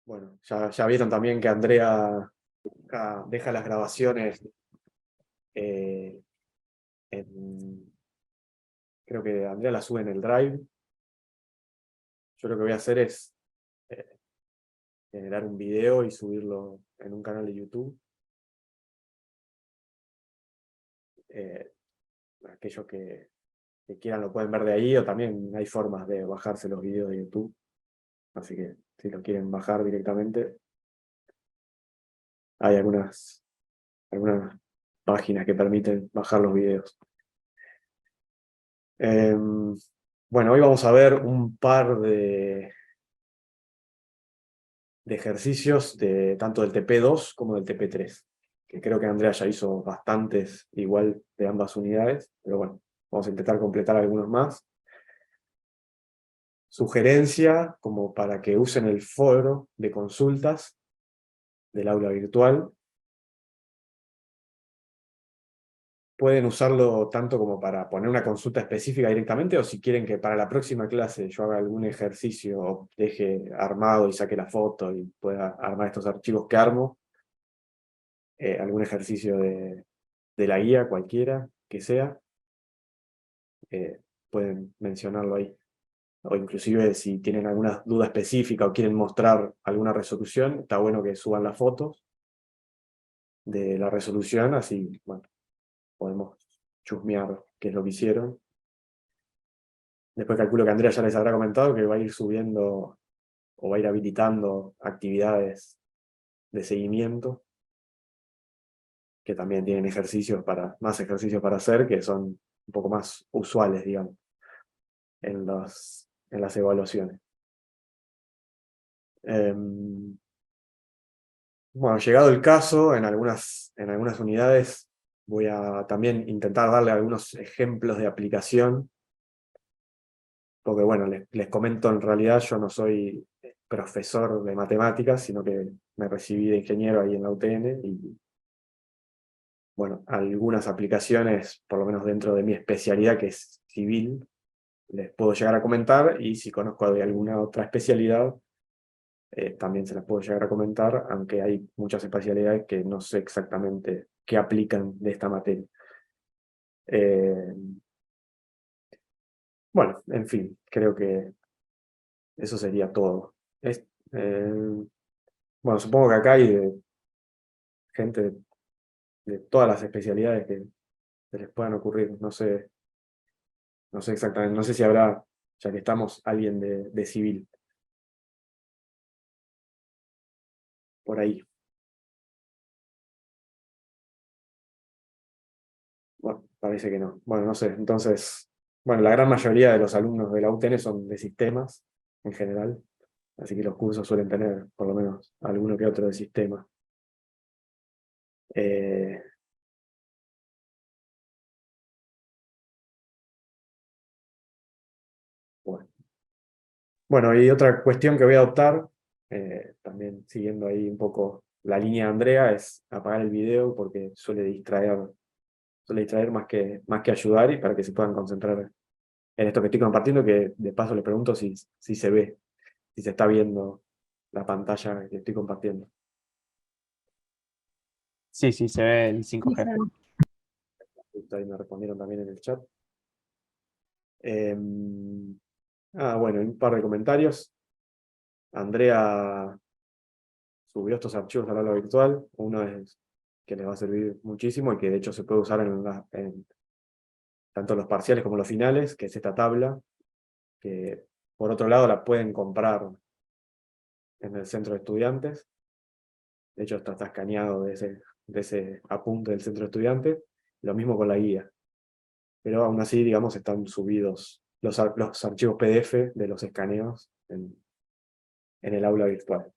Bueno, ya vieron también que Andrea deja las grabaciones eh, creo que Andrea las sube en el Drive. Yo lo que voy a hacer es eh, generar un video y subirlo en un canal de YouTube. Eh, Aquellos que quieran lo pueden ver de ahí, o también hay formas de bajarse los videos de YouTube. Así que si lo quieren bajar directamente, hay algunas páginas que permiten bajar los videos. Bueno, hoy vamos a ver un par de ejercicios tanto del TP2 como del TP3, que creo que Andrea ya hizo bastantes igual de ambas unidades, pero bueno, vamos a intentar completar algunos más. Sugerencia como para que usen el foro de consultas del aula virtual. Pueden usarlo tanto como para poner una consulta específica directamente, o si quieren que para la próxima clase yo haga algún ejercicio o deje armado y saque la foto y pueda armar estos archivos que armo, algún ejercicio de la guía, cualquiera que sea, pueden mencionarlo ahí. O inclusive si tienen alguna duda específica o quieren mostrar alguna resolución, está bueno que suban las fotos de la resolución, así bueno, podemos chusmear qué es lo que hicieron. Después calculo que Andrea ya les habrá comentado que va a ir subiendo o va a ir habilitando actividades de seguimiento, que también tienen más ejercicios para hacer, que son un poco más usuales, digamos, en las evaluaciones. Bueno, llegado el caso, en algunas unidades voy a también intentar darle algunos ejemplos de aplicación, porque bueno, les comento, en realidad yo no soy profesor de matemáticas, sino que me recibí de ingeniero ahí en la UTN, y bueno, algunas aplicaciones, por lo menos dentro de mi especialidad, que es civil, les puedo llegar a comentar, y si conozco de alguna otra especialidad, también se las puedo llegar a comentar, aunque hay muchas especialidades que no sé exactamente qué aplican de esta materia. Eh, bueno, en fin, creo que eso sería todo. Bueno, supongo que acá hay gente de todas las especialidades que se les puedan ocurrir. No sé exactamente, no sé si habrá, ya que estamos, alguien de civil por ahí. Bueno, parece que no. Bueno, no sé. Entonces, bueno, la gran mayoría de los alumnos de la UTN son de sistemas en general, así que los cursos suelen tener por lo menos alguno que otro de sistema. Eh, bueno. Bueno, y otra cuestión que voy a adoptar, también siguiendo ahí un poco la línea de Andrea, es apagar el video porque suele distraer más que ayudar, y para que se puedan concentrar en esto que estoy compartiendo, que de paso les pregunto si se ve, si se está viendo la pantalla que estoy compartiendo. Sí, sí, se ve el 5G. Justo ahí me respondieron también en el chat. Bueno, un par de comentarios. Andrea subió estos archivos al aula virtual. Uno es que les va a servir muchísimo y que de hecho se puede usar en tanto los parciales como los finales, que es esta tabla, que por otro lado la pueden comprar en el centro de estudiantes. De hecho, está escaneado de ese apunte del centro de estudiantes. Lo mismo con la guía. Pero aún así, digamos, están subidos los archivos PDF de los escaneos en el aula virtual.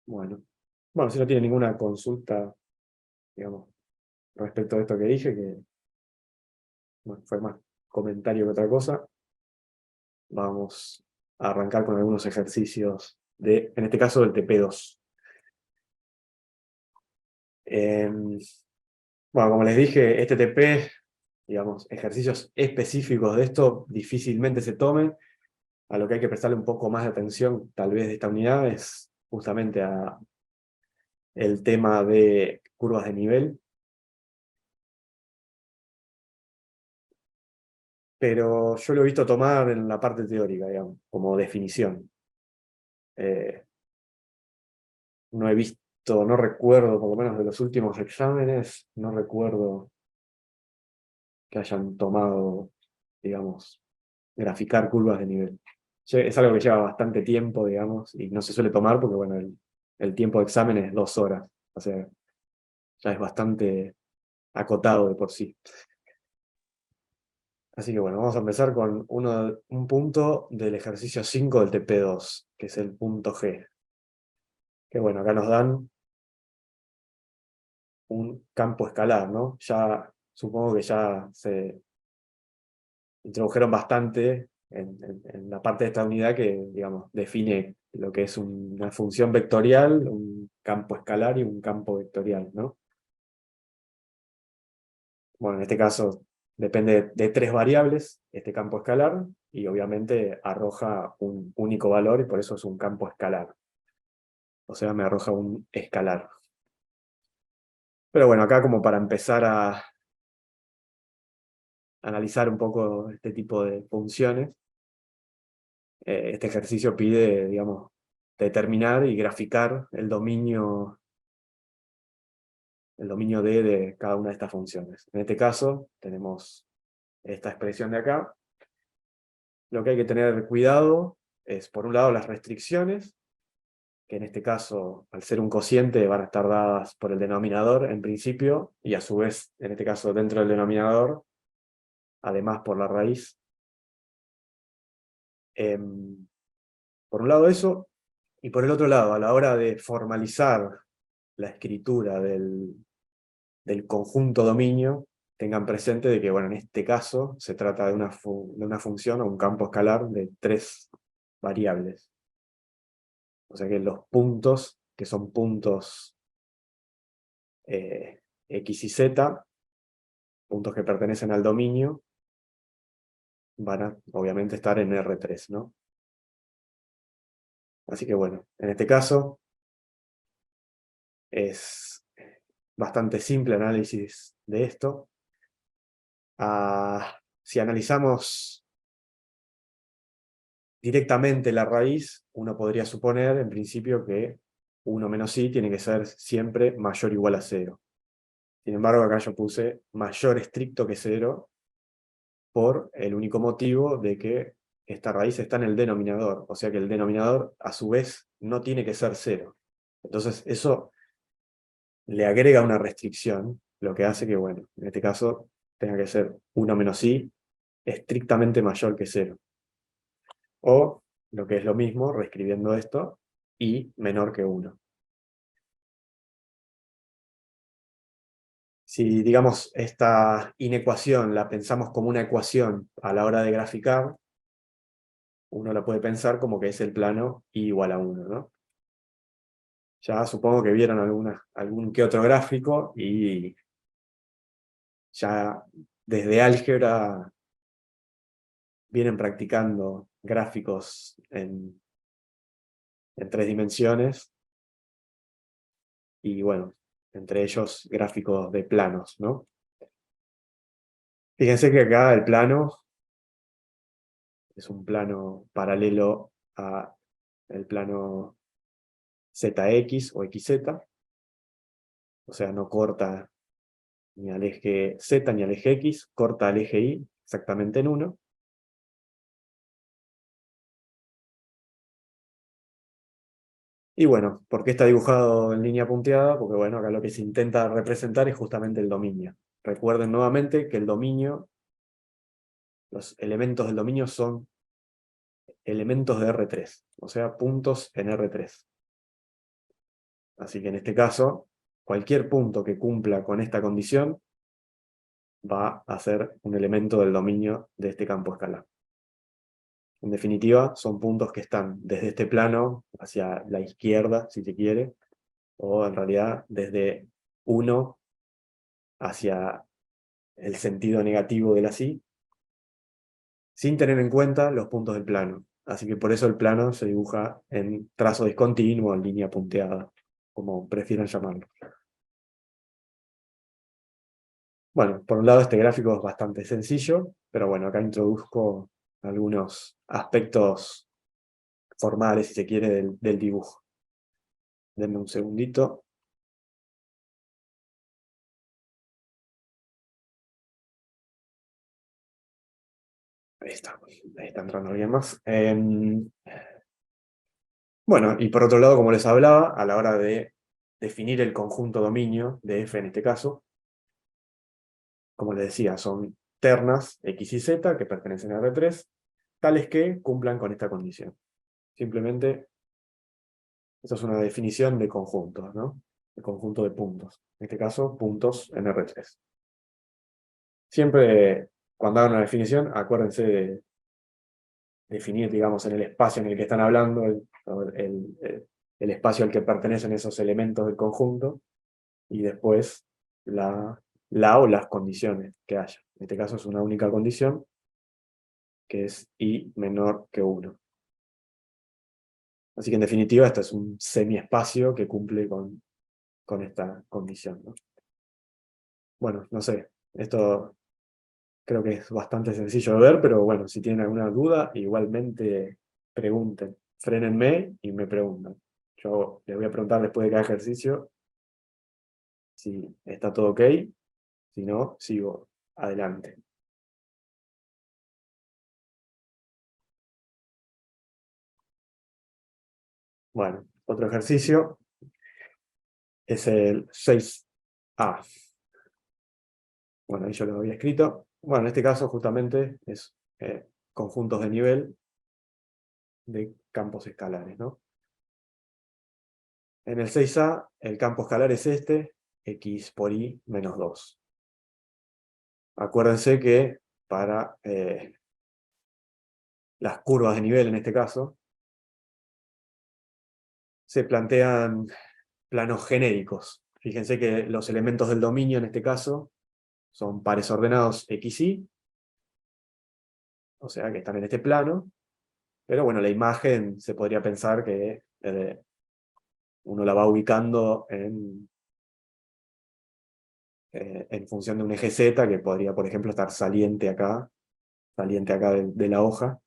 Bueno, si no tiene ninguna consulta, digamos, respecto a esto que dije, que bueno, fue más comentario que otra cosa, vamos a arrancar con algunos ejercicios en este caso, del TP2. Bueno, como les dije, este TP, digamos, ejercicios específicos de esto difícilmente se tomen, a lo que hay que prestarle un poco más de atención, tal vez de esta unidad, es justamente a el tema de curvas de nivel. Pero yo lo he visto tomar en la parte teórica, digamos, como definición. Eh, no he visto, no recuerdo, por lo menos de los últimos exámenes, no recuerdo que hayan tomado, digamos, graficar curvas de nivel. Es algo que lleva bastante tiempo, digamos, y no se suele tomar porque, bueno, el tiempo de examen es 2 horas. O sea, ya es bastante acotado de por sí. Así que bueno, vamos a empezar con un punto del ejercicio 5 del TP2, que es el punto G. Que bueno, acá nos dan un campo escalar, ¿no? Ya supongo que ya se introdujeron bastante en la parte de esta unidad que, digamos, define lo que es una función vectorial, un campo escalar y un campo vectorial, ¿no? Bueno, en este caso depende de 3 variables, este campo escalar, y obviamente arroja un único valor y por eso es un campo escalar. O sea, me arroja un escalar. Pero bueno, acá como para empezar a analizar un poco este tipo de funciones, este ejercicio pide, digamos, determinar y graficar el dominio D de cada una de estas funciones. En este caso, tenemos esta expresión de acá. Lo que hay que tener cuidado es, por un lado, las restricciones, que en este caso, al ser un cociente, van a estar dadas por el denominador en principio, y a su vez, en este caso, dentro del denominador, además por la raíz. Por un lado eso, y por el otro lado, a la hora de formalizar la escritura del conjunto dominio, tengan presente de que, bueno, en este caso se trata de una función o un campo escalar de 3 variables. O sea que los puntos, que son puntos x y z, puntos que pertenecen al dominio, van a obviamente estar en R3, ¿no? Así que bueno, en este caso es bastante simple el análisis de esto. Si analizamos directamente la raíz, uno podría suponer en principio que 1 menos i tiene que ser siempre mayor o igual a 0. Sin embargo, acá yo puse mayor estricto que 0 por el único motivo de que esta raíz está en el denominador, o sea que el denominador a su vez no tiene que ser 0. Entonces eso le agrega una restricción, lo que hace que, bueno, en este caso tenga que ser 1 menos i estrictamente mayor que 0. O, lo que es lo mismo, reescribiendo esto, i menor que 1. Si, digamos, esta inecuación la pensamos como una ecuación a la hora de graficar, uno la puede pensar como que es el plano i igual a 1, ¿no? Ya supongo que vieron algún que otro gráfico y ya desde álgebra vienen practicando gráficos en 3 dimensiones y bueno, entre ellos gráficos de planos, ¿no? Fíjense que acá el plano es un plano paralelo a el plano ZX o XZ, o sea, no corta ni al eje Z ni al eje X, corta al eje Y exactamente en 1. Y bueno, ¿por qué está dibujado en línea punteada? Porque bueno, acá lo que se intenta representar es justamente el dominio. Recuerden nuevamente que el dominio, los elementos del dominio son elementos de R3, o sea, puntos en R3. Así que en este caso, cualquier punto que cumpla con esta condición va a ser un elemento del dominio de este campo escalar. En definitiva, son puntos que están desde este plano hacia la izquierda, si se quiere, o en realidad desde 1 hacia el sentido negativo de la sí, sin tener en cuenta los puntos del plano. Así que por eso el plano se dibuja en trazo discontinuo, en línea punteada, como prefieran llamarlo. Bueno, por un lado este gráfico es bastante sencillo, pero bueno, acá introduzco algunos aspectos formales, si se quiere, del dibujo. Denme un segundito. Ahí está entrando alguien más. Bueno, y por otro lado, como les hablaba, a la hora de definir el conjunto dominio de F en este caso, como les decía, son ternas X y Z que pertenecen a R3, tales que cumplan con esta condición. Simplemente, esa es una definición de conjuntos, ¿no? De conjunto de puntos. En este caso, puntos en R3. Siempre, cuando hagan una definición, acuérdense de definir, digamos, en el espacio en el que están hablando, el espacio al que pertenecen esos elementos del conjunto, y después la o las condiciones que haya. En este caso es una única condición, que es i menor que 1. Así que en definitiva esto es un semiespacio que cumple con esta condición, ¿no? Bueno, no sé, esto creo que es bastante sencillo de ver, pero bueno, si tienen alguna duda, igualmente pregunten, frénenme y me preguntan. Yo les voy a preguntar después de cada ejercicio si está todo ok, si no, sigo adelante. Bueno, otro ejercicio es el 6A. Bueno, ahí yo lo había escrito. Bueno, en este caso justamente es conjuntos de nivel de campos escalares, ¿no? En el 6A, el campo escalar es este, x por y menos 2. Acuérdense que para las curvas de nivel, en este caso, se plantean planos genéricos. Fíjense que los elementos del dominio, en este caso, son pares ordenados x, y, o sea que están en este plano, pero bueno, la imagen se podría pensar que uno la va ubicando en función de un eje Z, que podría, por ejemplo, estar saliente acá de la hoja.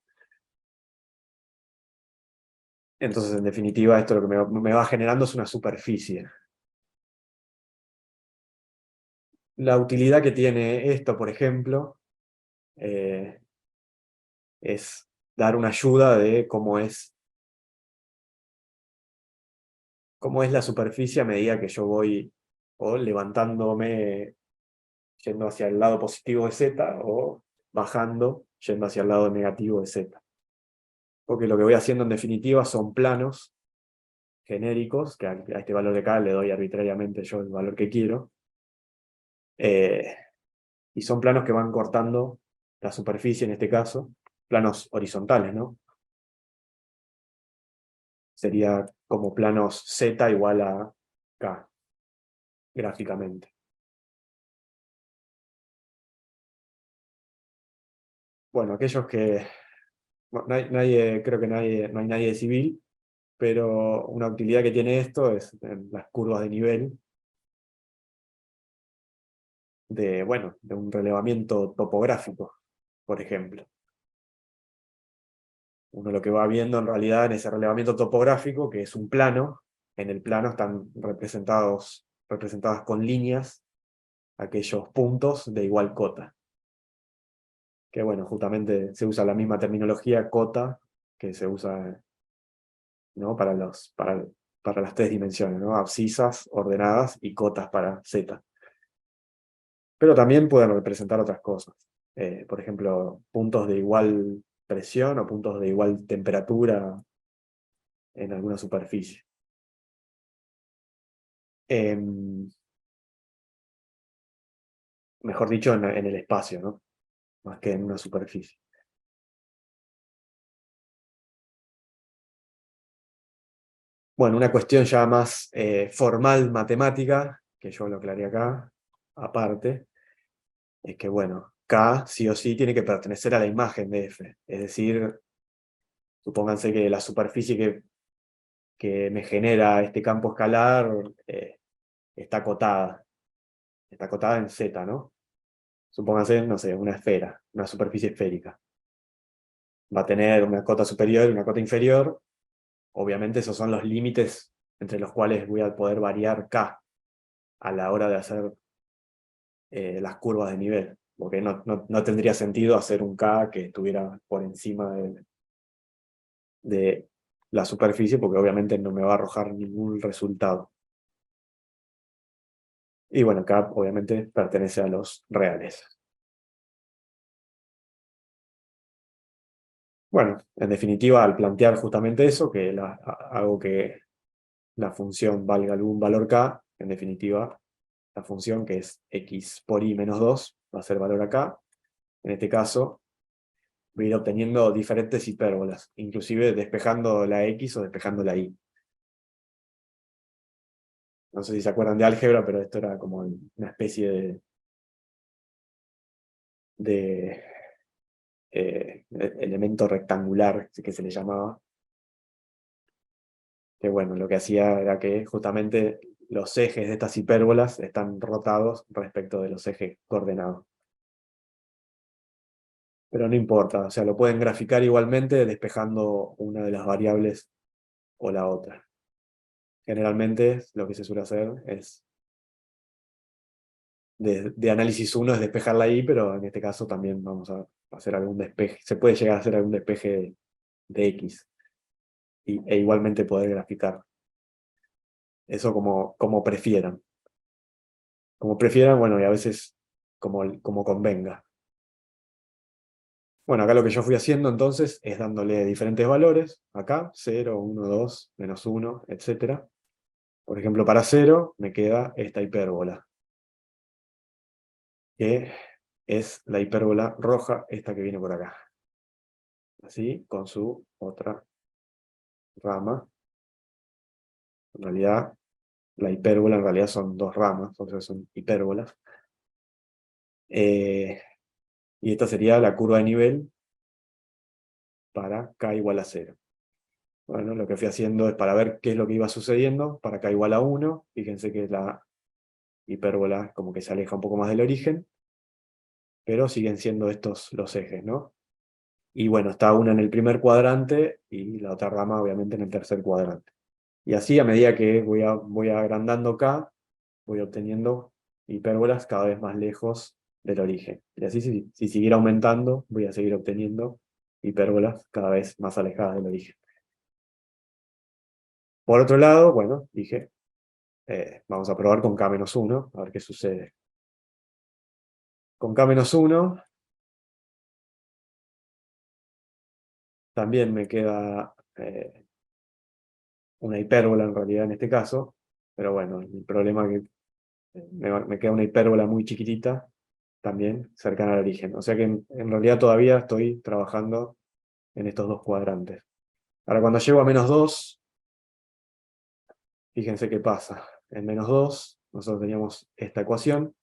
Entonces, en definitiva, esto lo que me va generando es una superficie. La utilidad que tiene esto, por ejemplo, es dar una ayuda de cómo es la superficie a medida que yo voy o levantándome yendo hacia el lado positivo de Z o bajando yendo hacia el lado negativo de Z. Porque lo que voy haciendo en definitiva son planos genéricos, que a este valor de acá le doy arbitrariamente yo el valor que quiero, y son planos que van cortando la superficie en este caso, planos horizontales, ¿no? Sería como planos Z igual a K, gráficamente. Bueno, aquellos que... no hay nadie de civil, pero una utilidad que tiene esto es en las curvas de nivel de un relevamiento topográfico, por ejemplo. Uno lo que va viendo en realidad en ese relevamiento topográfico, que es un plano, en el plano están representadas con líneas aquellos puntos de igual cota. Que bueno, justamente se usa la misma terminología cota que se usa, ¿no? para las tres dimensiones, ¿no? Abscisas, ordenadas y cotas para Z. Pero también pueden representar otras cosas. Por ejemplo, puntos de igual presión o puntos de igual temperatura en alguna superficie. Mejor dicho, en el espacio, ¿no? Más que en una superficie. Bueno, una cuestión ya más formal matemática, que yo lo aclaré acá, aparte, es que, bueno, K sí o sí tiene que pertenecer a la imagen de F. Es decir, Supónganse que la superficie que me genera este campo escalar está acotada. Está acotada en Z, ¿no? Supónganse, no sé, una esfera, una superficie esférica. Va a tener una cota superior y una cota inferior. Obviamente esos son los límites entre los cuales voy a poder variar K a la hora de hacer las curvas de nivel, porque no tendría sentido hacer un K que estuviera por encima de la superficie, porque obviamente no me va a arrojar ningún resultado. Y bueno, K obviamente pertenece a los reales. Bueno, en definitiva, al plantear justamente eso, que hago que la función valga algún valor K, en definitiva, la función que es x por y menos 2 va a ser valor acá. En este caso, voy a ir obteniendo diferentes hipérbolas, inclusive despejando la x o despejando la y. No sé si se acuerdan de álgebra, pero esto era como una especie de elemento rectangular, que se le llamaba. Que bueno, lo que hacía era que justamente los ejes de estas hipérbolas están rotados respecto de los ejes coordenados. Pero no importa, o sea, lo pueden graficar igualmente despejando una de las variables o la otra. Generalmente lo que se suele hacer es, de análisis 1 es despejar la y, pero en este caso también vamos a hacer algún despeje. Se puede llegar a hacer algún despeje de x e igualmente poder graficar. Eso como prefieran. Como prefieran, bueno, y a veces como convenga. Bueno, acá lo que yo fui haciendo entonces es dándole diferentes valores. Acá, 0, 1, 2, menos 1, etc. Por ejemplo, para 0 me queda esta hipérbola, que es la hipérbola roja, esta que viene por acá. Así, con su otra rama. En realidad, la hipérbola en realidad son dos ramas, o sea, son hipérbolas. Y esta sería la curva de nivel para k igual a 0. Bueno, lo que fui haciendo es para ver qué es lo que iba sucediendo, para k igual a 1, fíjense que la hipérbola como que se aleja un poco más del origen, pero siguen siendo estos los ejes, ¿no? Y bueno, está una en el primer cuadrante y la otra rama obviamente en el tercer cuadrante. Y así a medida que voy agrandando K, voy obteniendo hipérbolas cada vez más lejos del origen. Y así si siguiera aumentando, voy a seguir obteniendo hipérbolas cada vez más alejadas del origen. Por otro lado, bueno, dije, vamos a probar con K-1, a ver qué sucede. Con K-1 también me queda una hipérbola en realidad en este caso, pero bueno, el problema es que me queda una hipérbola muy chiquitita, también cercana al origen. O sea que en realidad todavía estoy trabajando en estos dos cuadrantes. Ahora cuando llego a -2, fíjense qué pasa. En -2 nosotros teníamos esta ecuación,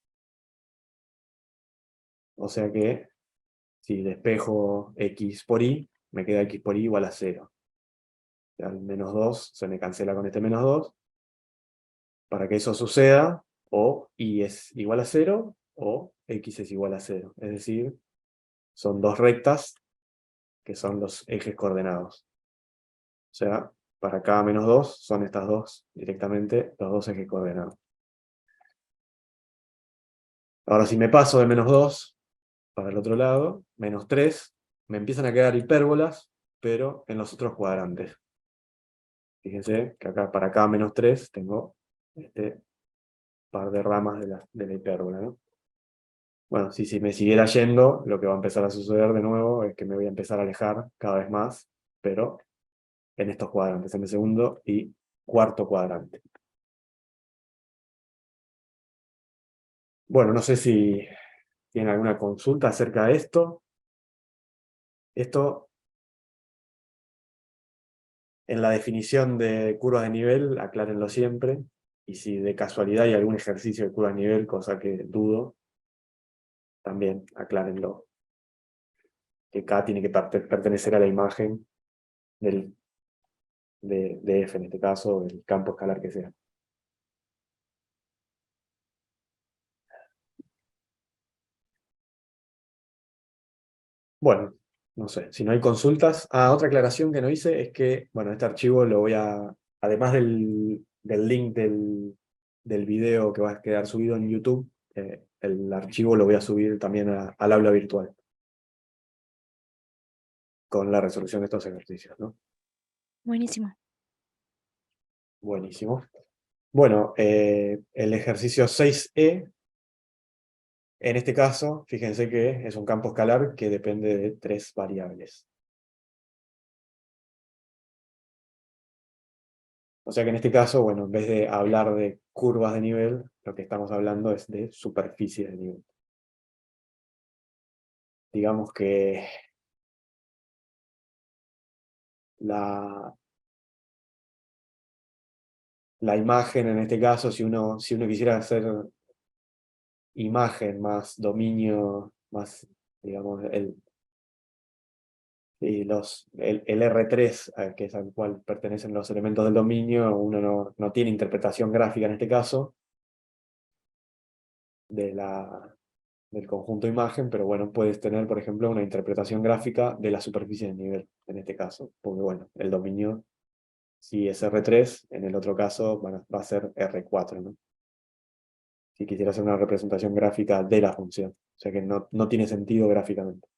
o sea que si despejo x por y, me queda x por y igual a 0. Al -2 se me cancela con este -2. Para que eso suceda, o y es igual a 0, o x es igual a 0. Es decir, son dos rectas que son los ejes coordenados. O sea, para cada -2 son estas dos directamente los dos ejes coordenados. Ahora si me paso de -2 para el otro lado, -3, me empiezan a quedar hipérbolas, pero en los otros cuadrantes. Fíjense que acá para cada -3 tengo este par de ramas de la hipérbola, ¿no? Bueno, si me siguiera yendo, lo que va a empezar a suceder de nuevo es que me voy a empezar a alejar cada vez más, pero en estos cuadrantes, en el segundo y cuarto cuadrante. Bueno, no sé si tienen alguna consulta acerca de esto. Esto, en la definición de curvas de nivel, aclárenlo siempre, y si de casualidad hay algún ejercicio de curvas de nivel, cosa que dudo, también aclárenlo, que K tiene que pertenecer a la imagen de f en este caso, el campo escalar que sea. Bueno, no sé, si no hay consultas. Otra aclaración que no hice es que, bueno, este archivo lo voy además del link del video que va a quedar subido en YouTube, el archivo lo voy a subir también al aula virtual, con la resolución de estos ejercicios, ¿no? Buenísimo. Buenísimo. Bueno, el ejercicio 6E, en este caso, fíjense que es un campo escalar que depende de 3 variables. O sea que en este caso, bueno, en vez de hablar de curvas de nivel, lo que estamos hablando es de superficie de nivel. Digamos que la imagen en este caso, si uno quisiera hacer imagen más dominio, más, digamos, el R3, que es al cual pertenecen los elementos del dominio, uno no tiene interpretación gráfica en este caso del conjunto imagen, pero bueno, puedes tener, por ejemplo, una interpretación gráfica de la superficie de nivel, en este caso, porque bueno, el dominio si es R3, en el otro caso va a ser R4, ¿no? Si quisiera hacer una representación gráfica de la función, o sea que no tiene sentido gráficamente.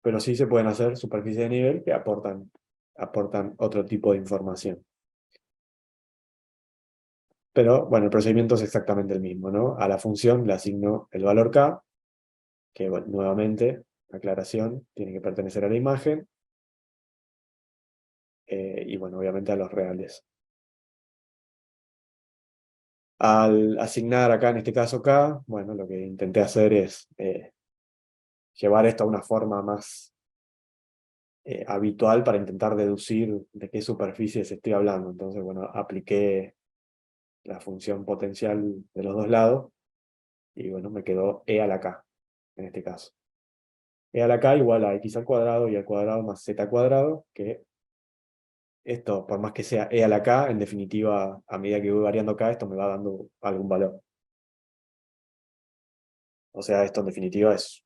Pero sí se pueden hacer superficies de nivel que aportan otro tipo de información. Pero bueno, el procedimiento es exactamente el mismo, ¿no? A la función le asigno el valor k, que bueno, nuevamente, aclaración, tiene que pertenecer a la imagen, y bueno, obviamente a los reales. Al asignar acá, en este caso k, bueno, lo que intenté hacer es llevar esto a una forma más habitual para intentar deducir de qué superficies estoy hablando. Entonces, bueno, apliqué la función potencial de los dos lados, y bueno, me quedó e a la k, en este caso. E a la k igual a x al cuadrado y al cuadrado más z cuadrado, que esto, por más que sea e a la k, en definitiva, a medida que voy variando k, esto me va dando algún valor. O sea, esto en definitiva es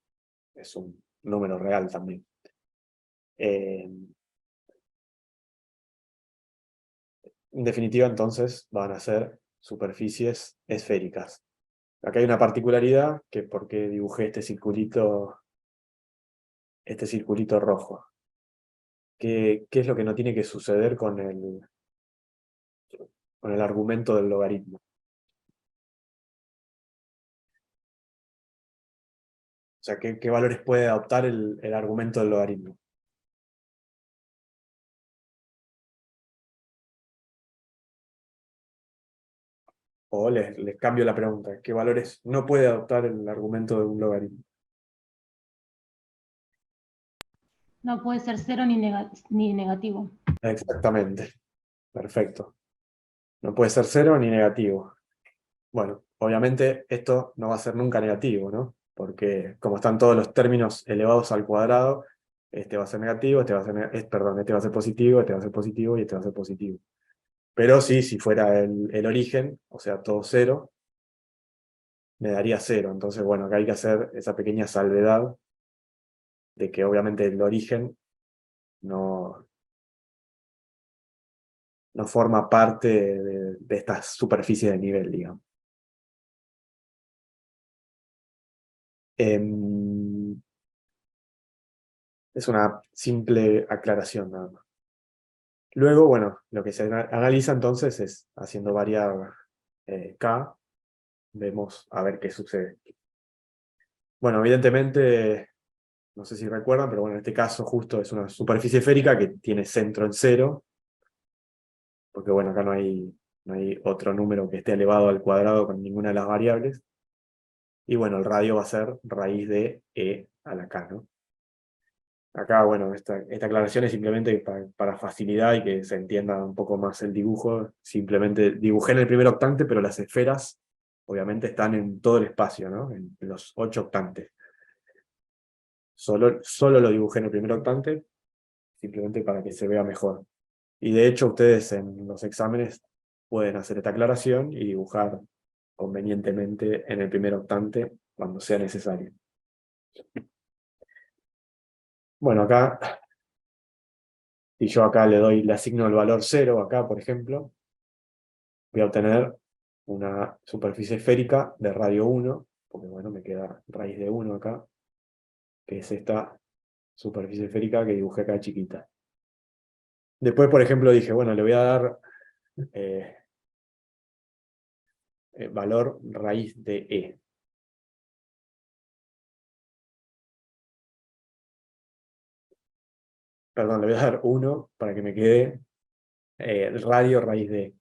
un número real también. En definitiva, entonces, van a ser superficies esféricas. Acá hay una particularidad, que porque dibujé este circulito rojo. ¿Qué es lo que no tiene que suceder con el argumento del logaritmo? O sea, ¿qué valores puede adoptar el argumento del logaritmo? O les cambio la pregunta. ¿Qué valores no puede adoptar el argumento de un logaritmo? No puede ser cero ni negativo. Exactamente. Perfecto. No puede ser cero ni negativo. Bueno, obviamente esto no va a ser nunca negativo, ¿no? Porque como están todos los términos elevados al cuadrado, este va a ser negativo, perdón, este va a ser positivo, este va a ser positivo y este va a ser positivo. Pero sí, si fuera el origen, o sea, todo cero, me daría cero. Entonces, bueno, acá hay que hacer esa pequeña salvedad de que obviamente el origen no, no forma parte de esta superficie de nivel, digamos. Es una simple aclaración nada más. Luego, bueno, lo que se analiza entonces es, haciendo variar k, vemos a ver qué sucede. Bueno, evidentemente, no sé si recuerdan, pero bueno, en este caso justo es una superficie esférica que tiene centro en cero, porque bueno, acá no hay otro número que esté elevado al cuadrado con ninguna de las variables. Y bueno, el radio va a ser raíz de e a la k, ¿no? Acá, bueno, esta aclaración es simplemente para facilidad y que se entienda un poco más el dibujo. Simplemente dibujé en el primer octante, pero las esferas obviamente están en todo el espacio, ¿no? En los 8 octantes. Solo lo dibujé en el primer octante, simplemente para que se vea mejor. Y de hecho ustedes en los exámenes pueden hacer esta aclaración y dibujar convenientemente en el primer octante cuando sea necesario. Bueno, acá, si yo acá le asigno el valor 0, acá por ejemplo, voy a obtener una superficie esférica de radio 1, porque bueno, me queda raíz de 1 acá, que es esta superficie esférica que dibujé acá chiquita. Después, por ejemplo, dije, bueno, le voy a dar valor raíz de E. Perdón, le voy a dar 1 para que me quede radio raíz de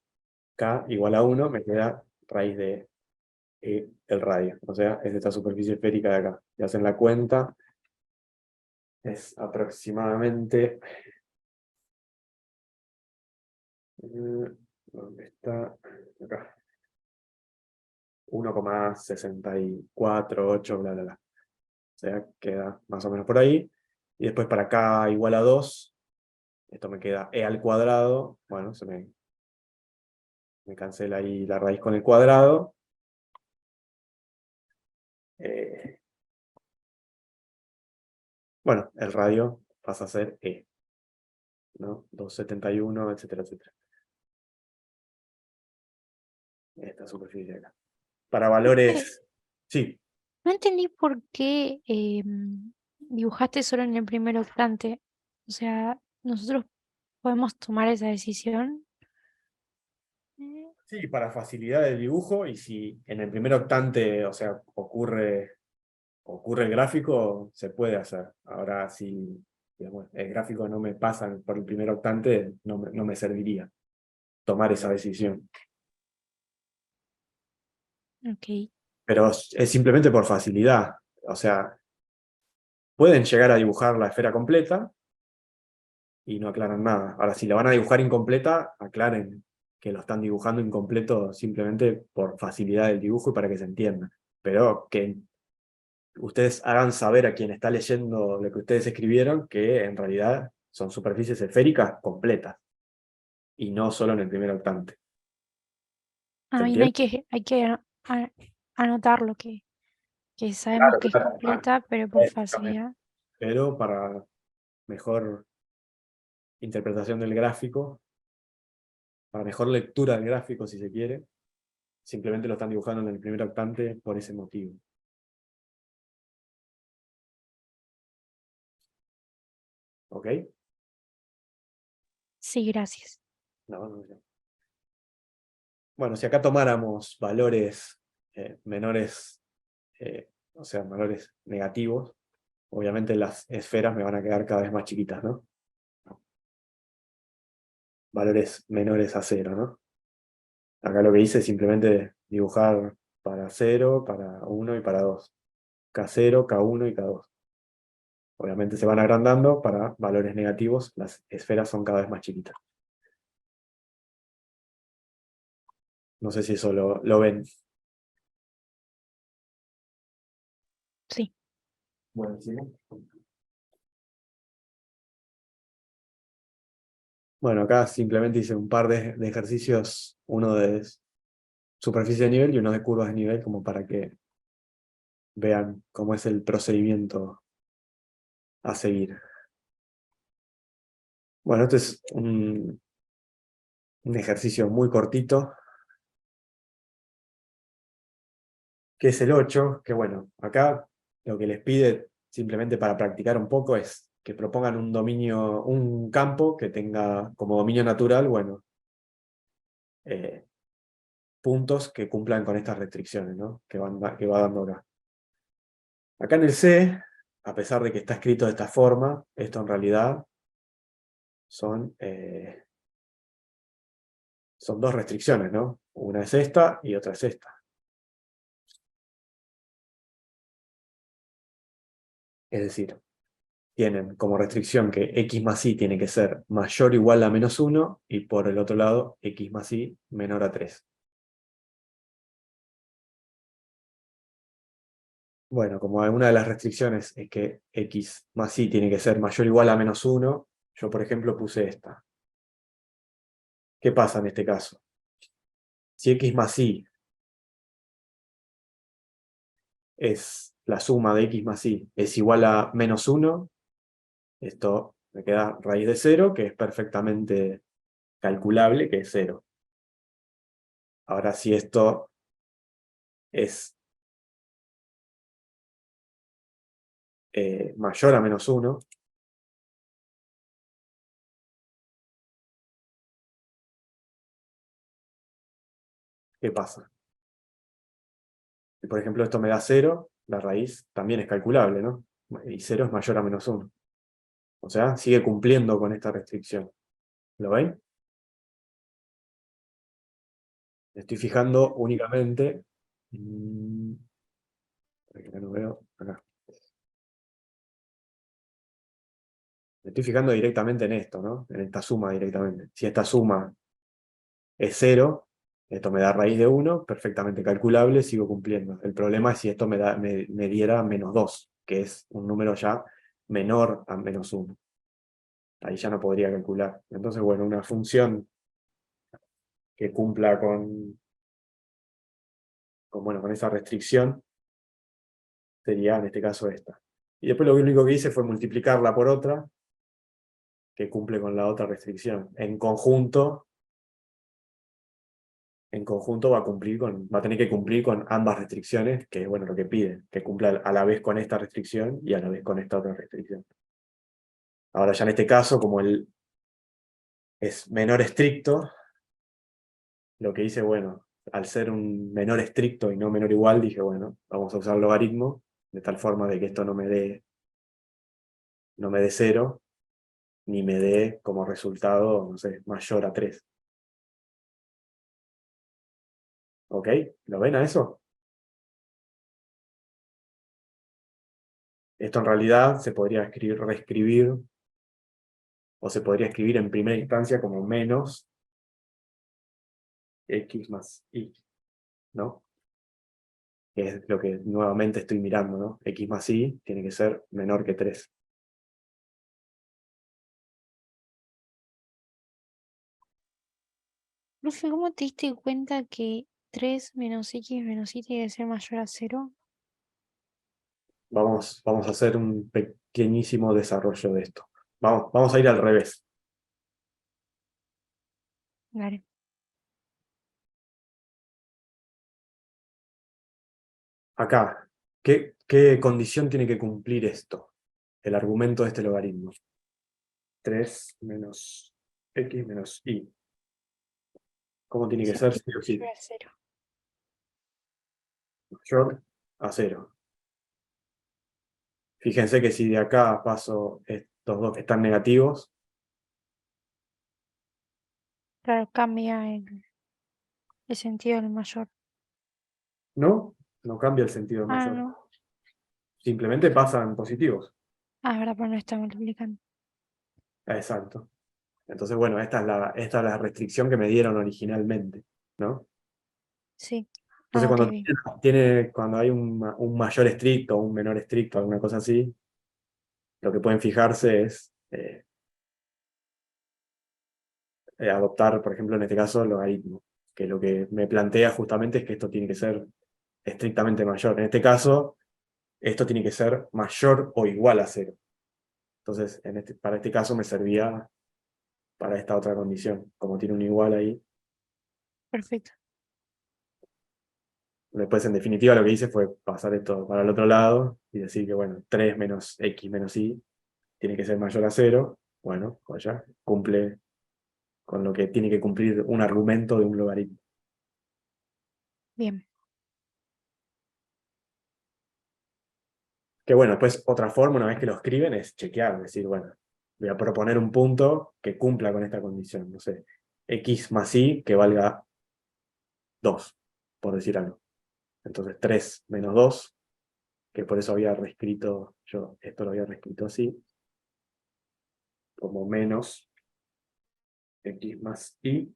K igual a 1, me queda raíz de E el radio. O sea, es esta superficie esférica de acá. Si hacen la cuenta, es aproximadamente... ¿dónde está? Acá. 1,648, bla, bla, bla. O sea, queda más o menos por ahí. Y después para K igual a 2, esto me queda E al cuadrado. Bueno, me cancela ahí la raíz con el cuadrado. Bueno, el radio pasa a ser E, ¿no? 271, etcétera, etcétera. Esta superficie de acá. Para valores... Sí, No entendí por qué dibujaste solo en el primer octante. O sea, nosotros podemos tomar esa decisión. sí, para facilidad de dibujo, y si en el primer octante, o sea, ocurre el gráfico, se puede hacer. Ahora, si digamos, el gráfico no me pasa por el primer octante, no me serviría tomar esa decisión. Ok. Pero es simplemente por facilidad. O sea, pueden llegar a dibujar la esfera completa y no aclaran nada. Ahora, si la van a dibujar incompleta, aclaren que lo están dibujando incompleto simplemente por facilidad del dibujo y para que se entienda. Pero que ustedes hagan saber a quien está leyendo lo que ustedes escribieron que en realidad son superficies esféricas completas y no solo en el primer octante. ¿Se Ah, bien, entiende? hay que anotarlo, que sabemos que es completa, pero por Exactamente. facilidad. Pero para mejor interpretación del gráfico, para mejor lectura del gráfico si se quiere, simplemente lo están dibujando en el primer octante por ese motivo. ¿Ok? Sí, gracias. No, no, no. Bueno, si acá tomáramos valores menores, o sea, valores negativos, obviamente las esferas me van a quedar cada vez más chiquitas, ¿no? Valores menores a 0, ¿no? Acá lo que hice es simplemente dibujar para 0, para 1 y para 2. K0, K1 y K2. Obviamente se van agrandando para valores negativos, las esferas son cada vez más chiquitas. No sé si eso lo ven. Sí. Buenísimo. Bueno, acá simplemente hice un par de ejercicios, uno de superficie de nivel y uno de curvas de nivel, como para que vean cómo es el procedimiento a seguir. Bueno, este es un ejercicio muy cortito, que es el 8, que bueno, acá lo que les pide simplemente para practicar un poco es que propongan un campo que tenga como dominio natural, bueno, puntos que cumplan con estas restricciones, ¿no? que va dando acá. Acá en el C, a pesar de que está escrito de esta forma, esto en realidad son dos restricciones, ¿no? Una es esta y otra es esta. Es decir, tienen como restricción que x más y tiene que ser mayor o igual a menos 1, y por el otro lado, x más y menor a 3. Bueno, como una de las restricciones es que x más y tiene que ser mayor o igual a menos 1, yo por ejemplo puse esta. ¿Qué pasa en este caso? Si x más y es la suma de x más y es igual a menos 1, esto me queda raíz de 0, que es perfectamente calculable, que es 0. Ahora, si esto es mayor a menos 1, ¿qué pasa? Si por ejemplo esto me da 0, la raíz también es calculable, ¿no? Y 0 es mayor a menos 1. O sea, sigue cumpliendo con esta restricción. ¿Lo ven? Me estoy fijando únicamente... acá no veo, acá. Me estoy fijando directamente en esto, ¿no? En esta suma directamente. Si esta suma es 0, esto me da raíz de 1, perfectamente calculable, sigo cumpliendo. El problema es si esto me diera menos 2, que es un número ya menor a menos 1. Ahí ya no podría calcular. Entonces, bueno, una función que cumpla con esa restricción sería en este caso esta. Y después lo único que hice fue multiplicarla por otra que cumple con la otra restricción. En conjunto va a tener que cumplir con ambas restricciones, que es bueno, lo que pide, que cumpla a la vez con esta restricción y a la vez con esta otra restricción. Ahora ya en este caso, como él es menor estricto, lo que hice, bueno, al ser un menor estricto y no menor igual, dije, bueno, vamos a usar logaritmo, de tal forma de que esto no me dé 0, ni me dé como resultado, no sé, mayor a 3. ¿Ok? ¿Lo ven a eso? Esto en realidad se podría reescribir, o se podría escribir en primera instancia como menos x más y, ¿no? Que es lo que nuevamente estoy mirando, ¿no? X más y tiene que ser menor que 3. Profe, ¿cómo te diste cuenta que 3 menos x menos y tiene que ser mayor a 0? Vamos a hacer un pequeñísimo desarrollo de esto. Vamos a ir al revés. Vale. Acá, ¿qué condición tiene que cumplir esto? El argumento de este logaritmo. 3 menos x menos y. ¿Cómo tiene que ser? Sí o sí. Mayor a 0. Mayor a 0. Fíjense que si de acá paso estos dos que están negativos, Claro, cambia el sentido del mayor. no cambia el sentido Ah, mayor. no. Simplemente pasan positivos. Ah, ahora pues no está multiplicando. Exacto. Entonces, bueno, esta es la restricción que me dieron originalmente, ¿no? Sí. Entonces, Ah, ok, bien. cuando hay un mayor estricto o un menor estricto, alguna cosa así, lo que pueden fijarse es adoptar, por ejemplo, en este caso, el logaritmo, que lo que me plantea justamente es que esto tiene que ser estrictamente mayor. En este caso, esto tiene que ser mayor o igual a 0. Entonces, para este caso me servía para esta otra condición. Como tiene un igual ahí. Perfecto. Después, en definitiva, lo que hice fue pasar esto para el otro lado y decir que, bueno, 3 menos x menos y tiene que ser mayor a 0. Bueno, pues ya cumple con lo que tiene que cumplir un argumento de un logaritmo. Bien. Que bueno, después otra forma, una vez que lo escriben, es chequear, decir, bueno, voy a proponer un punto que cumpla con esta condición. No sé, x más y que valga 2, por decir algo. Entonces 3 menos 2, que por eso había reescrito, yo esto lo había reescrito así, como menos x más y.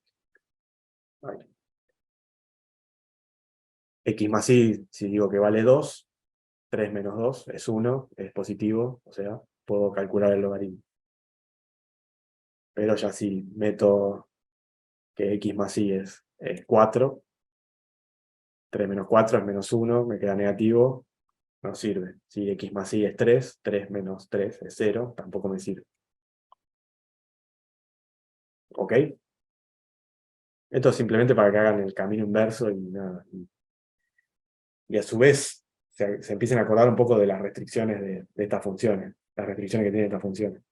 Ay. X más y, si digo que vale 2, 3 menos 2 es 1, es positivo, o sea, puedo calcular el logaritmo. Pero ya si meto que x más y es 4, 3 menos 4 es menos 1, me queda negativo, no sirve. Si x más y es 3, 3 menos 3 es 0, tampoco me sirve. ¿Ok? Esto es simplemente para que hagan el camino inverso y nada. Y a su vez se empiecen a acordar un poco de las restricciones de estas funciones, las restricciones que tienen estas funciones.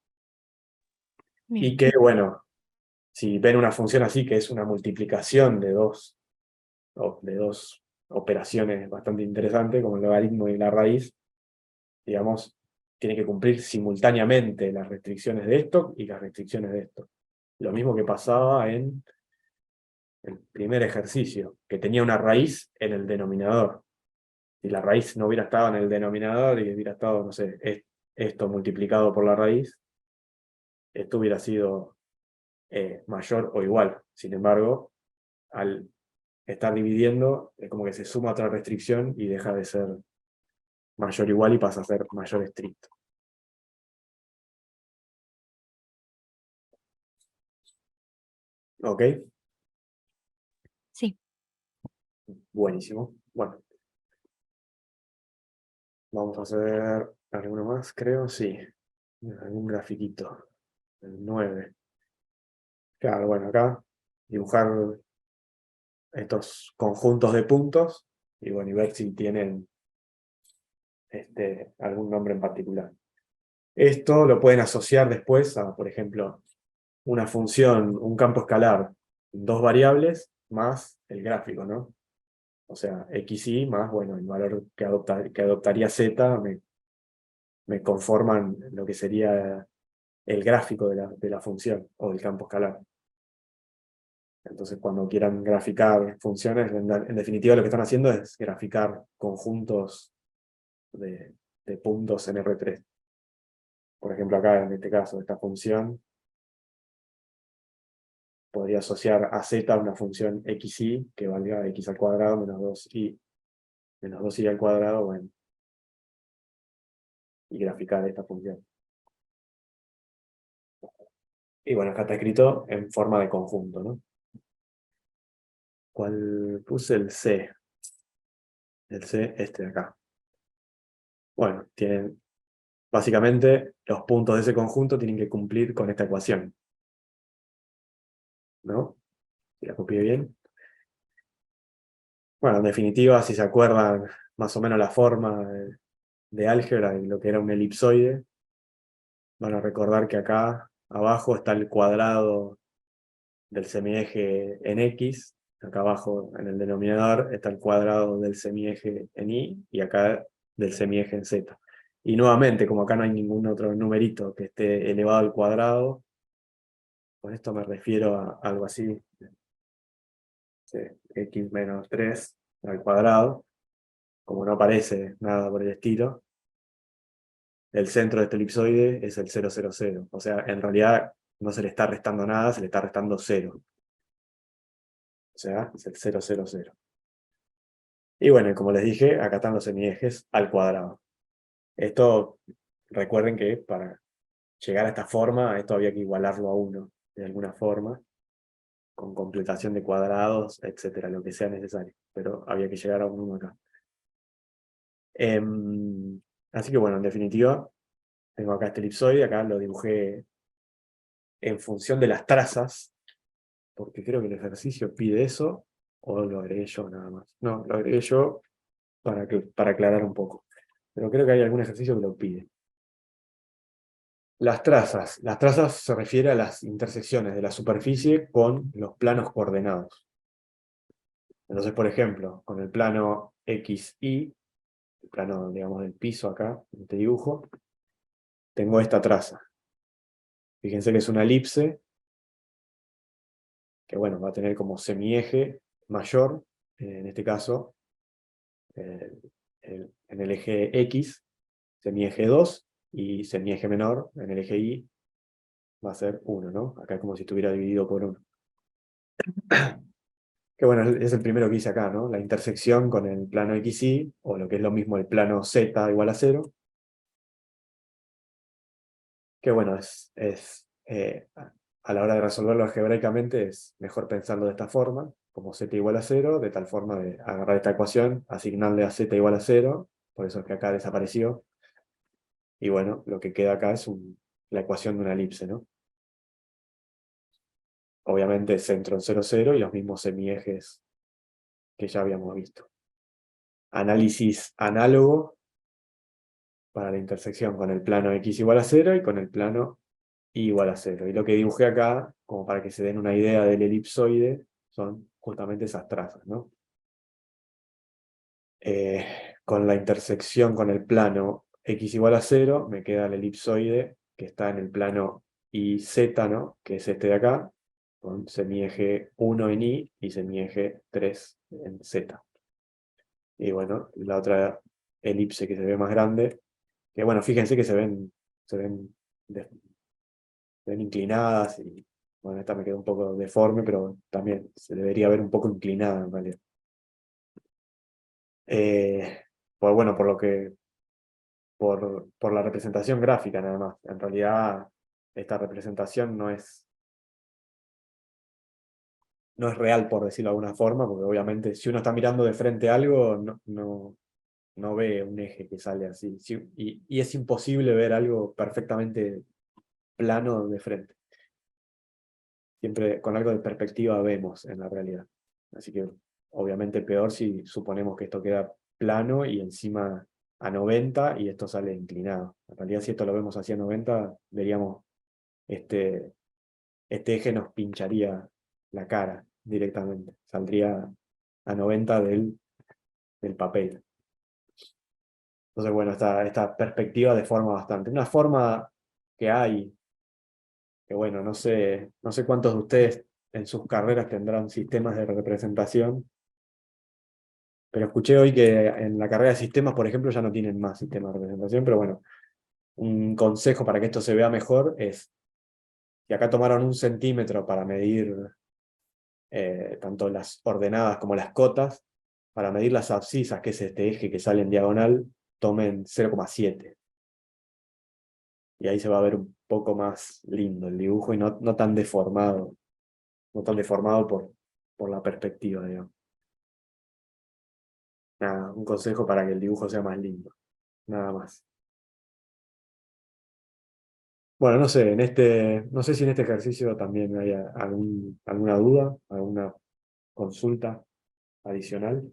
Bien. Y que, bueno, si ven una función así, que es una multiplicación de dos operaciones bastante interesantes, como el logaritmo y la raíz, digamos, tiene que cumplir simultáneamente las restricciones de esto y las restricciones de esto. Lo mismo que pasaba en el primer ejercicio, que tenía una raíz en el denominador. Si la raíz no hubiera estado en el denominador y hubiera estado, no sé, esto multiplicado por la raíz, esto hubiera sido mayor o igual. Sin embargo, al estar dividiendo, es como que se suma otra restricción y deja de ser mayor o igual y pasa a ser mayor estricto. ¿Ok? Sí. Buenísimo. Bueno, vamos a hacer alguno más, creo, sí. Algún grafiquito. El 9. Claro, bueno, acá dibujar estos conjuntos de puntos y, bueno, y ver si tienen algún nombre en particular. Esto lo pueden asociar después a, por ejemplo, una función, un campo escalar, dos variables más el gráfico, ¿no? O sea, xy más, bueno, el valor que adoptaría z me conforman lo que sería el gráfico de la función o del campo escalar. Entonces, cuando quieran graficar funciones, en definitiva lo que están haciendo es graficar conjuntos de puntos en R3. Por ejemplo, acá en este caso, esta función podría asociar a z una función xy que valga x al cuadrado menos 2y al cuadrado, bueno, y graficar esta función. Y bueno, acá está escrito en forma de conjunto, ¿no? ¿Cuál puse? El C. El C, este de acá. Bueno, tienen, básicamente, los puntos de ese conjunto tienen que cumplir con esta ecuación. ¿No? Si la copié bien. Bueno, en definitiva, si se acuerdan más o menos la forma de álgebra y lo que era un elipsoide, van a recordar que acá abajo está el cuadrado del semieje en X, acá abajo en el denominador está el cuadrado del semieje en Y, y acá del semieje en Z. Y nuevamente, como acá no hay ningún otro numerito que esté elevado al cuadrado, con esto me refiero a algo así, sí, x menos 3 al cuadrado, como no aparece nada por el estilo, el centro de este elipsoide es el 0, 0, 0. O sea, en realidad no se le está restando nada, se le está restando 0. O sea, es el 0, 0, 0. Y bueno, como les dije, acá están los semiejes al cuadrado. Esto, recuerden que para llegar a esta forma, esto había que igualarlo a 1, de alguna forma, con completación de cuadrados, etcétera, lo que sea necesario. Pero había que llegar a un 1 acá. Así que bueno, en definitiva, tengo acá este elipsoide, acá lo dibujé en función de las trazas, porque creo que el ejercicio pide eso, o lo agregué yo nada más. No, lo agregué yo para aclarar un poco. Pero creo que hay algún ejercicio que lo pide. Las trazas se refiere a las intersecciones de la superficie con los planos coordenados. Entonces, por ejemplo, con el plano XY, el plano, digamos, del piso acá, en este dibujo, tengo esta traza. Fíjense que es una elipse, que bueno, va a tener como semieje mayor, en este caso, eh, en el eje X, semieje 2, y semieje menor, en el eje Y, va a ser 1, ¿no? Acá es como si estuviera dividido por 1. Que bueno, es el primero que hice acá, ¿no? La intersección con el plano XY, o lo que es lo mismo el plano Z igual a 0. Que bueno, a la hora de resolverlo algebraicamente es mejor pensarlo de esta forma, como z igual a 0, de tal forma de agarrar esta ecuación, asignarle a z igual a 0, por eso es que acá desapareció, y bueno, lo que queda acá es la ecuación de una elipse, ¿no? Obviamente centro en 0, 0 y los mismos semiejes que ya habíamos visto. Análisis análogo para la intersección con el plano x igual a 0 y con el plano y igual a 0. Y lo que dibujé acá, como para que se den una idea del elipsoide, son justamente esas trazas, ¿no? Con la intersección con el plano x igual a 0, me queda el elipsoide que está en el plano YZ, ¿no? Que es este de acá, con semieje 1 en Y y semieje 3 en Z. Y bueno, la otra elipse que se ve más grande, que bueno, fíjense que se ven inclinadas y bueno, esta me quedó un poco deforme, pero también se debería ver un poco inclinada en realidad. Pues bueno, por la representación gráfica nada más. En realidad esta representación no es real, por decirlo de alguna forma, porque obviamente si uno está mirando de frente a algo, no ve un eje que sale así. Y es imposible ver algo perfectamente plano de frente. Siempre con algo de perspectiva vemos en la realidad. Así que obviamente peor si suponemos que esto queda plano y encima a 90 y esto sale inclinado. En realidad si esto lo vemos hacia 90, veríamos este eje nos pincharía la cara directamente. Saldría a 90 del papel. Entonces bueno, esta perspectiva deforma bastante. Una forma que hay que bueno, no sé cuántos de ustedes en sus carreras tendrán sistemas de representación, pero escuché hoy que en la carrera de sistemas, por ejemplo, ya no tienen más sistemas de representación, pero bueno, un consejo para que esto se vea mejor es que acá tomaron 1 centímetro para medir tanto las ordenadas como las cotas, para medir las abscisas, que es este eje que sale en diagonal, tomen 0,7. Y ahí se va a ver un poco más lindo el dibujo y no tan deformado. No tan deformado por la perspectiva, digamos. Nada, un consejo para que el dibujo sea más lindo. Nada más. Bueno, no sé si en este ejercicio también hay alguna duda, alguna consulta adicional.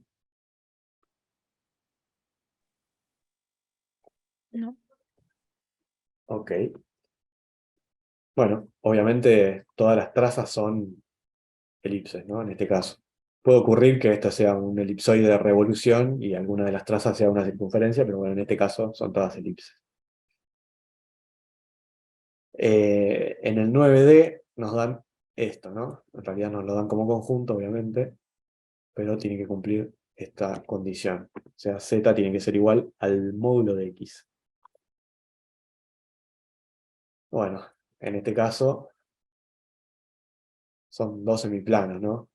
No. Ok. Bueno, obviamente todas las trazas son elipses, ¿no? En este caso. Puede ocurrir que esta sea un elipsoide de revolución y alguna de las trazas sea una circunferencia, pero bueno, en este caso son todas elipses. En el 9D nos dan esto, ¿no? En realidad nos lo dan como conjunto, obviamente, pero tiene que cumplir esta condición. O sea, z tiene que ser igual al módulo de x. Bueno, en este caso son dos semiplanos, ¿no?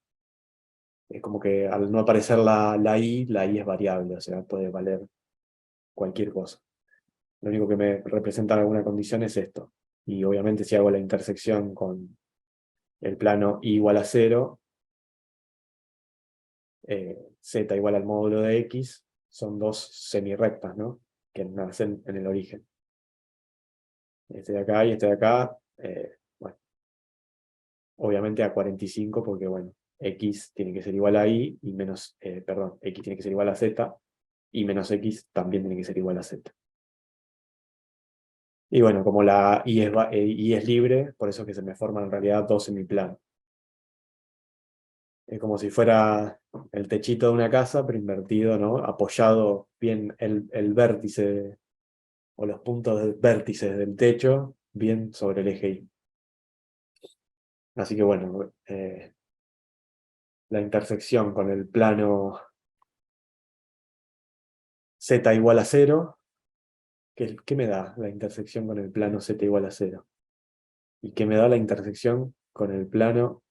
Es como que al no aparecer la y es variable, o sea, puede valer cualquier cosa. Lo único que me representa alguna condición es esto. Y obviamente si hago la intersección con el plano y igual a 0, z igual al módulo de x, son dos semirrectas, ¿no? Que nacen en el origen. Este de acá y este de acá, bueno, obviamente a 45 porque, bueno, x tiene que ser igual a y menos, perdón, x tiene que ser igual a z y menos x también tiene que ser igual a z. Y bueno, como la y es libre, por eso es que se me forman en realidad dos semiplanos. Es como si fuera el techito de una casa, pero invertido, ¿no? Apoyado bien el vértice o los puntos de vértices del techo bien sobre el eje Y. Así que bueno, la intersección con el plano z igual a 0, ¿qué me da la intersección con el plano z igual a 0? ¿Y qué me da la intersección con el plano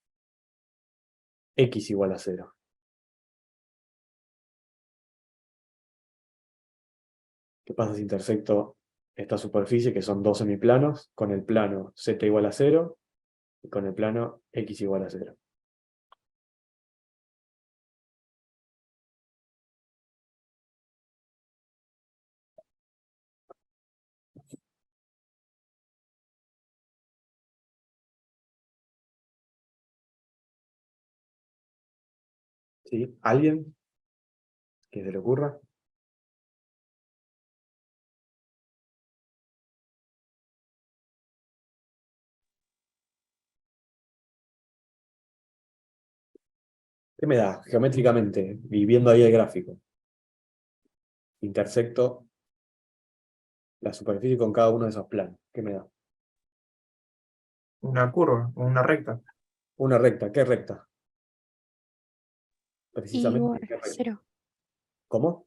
x igual a 0. ¿Qué pasa si intersecto esta superficie, que son dos semiplanos, con el plano z igual a 0 y con el plano x igual a 0? ¿Sí? ¿Alguien que se le ocurra? ¿Qué me da geométricamente, viviendo ahí el gráfico? Intersecto la superficie con cada uno de esos planos. ¿Qué me da? Una curva, o una recta. Una recta. ¿Qué recta? Y Precisamente, igual ¿qué a recta? 0. ¿Cómo? No.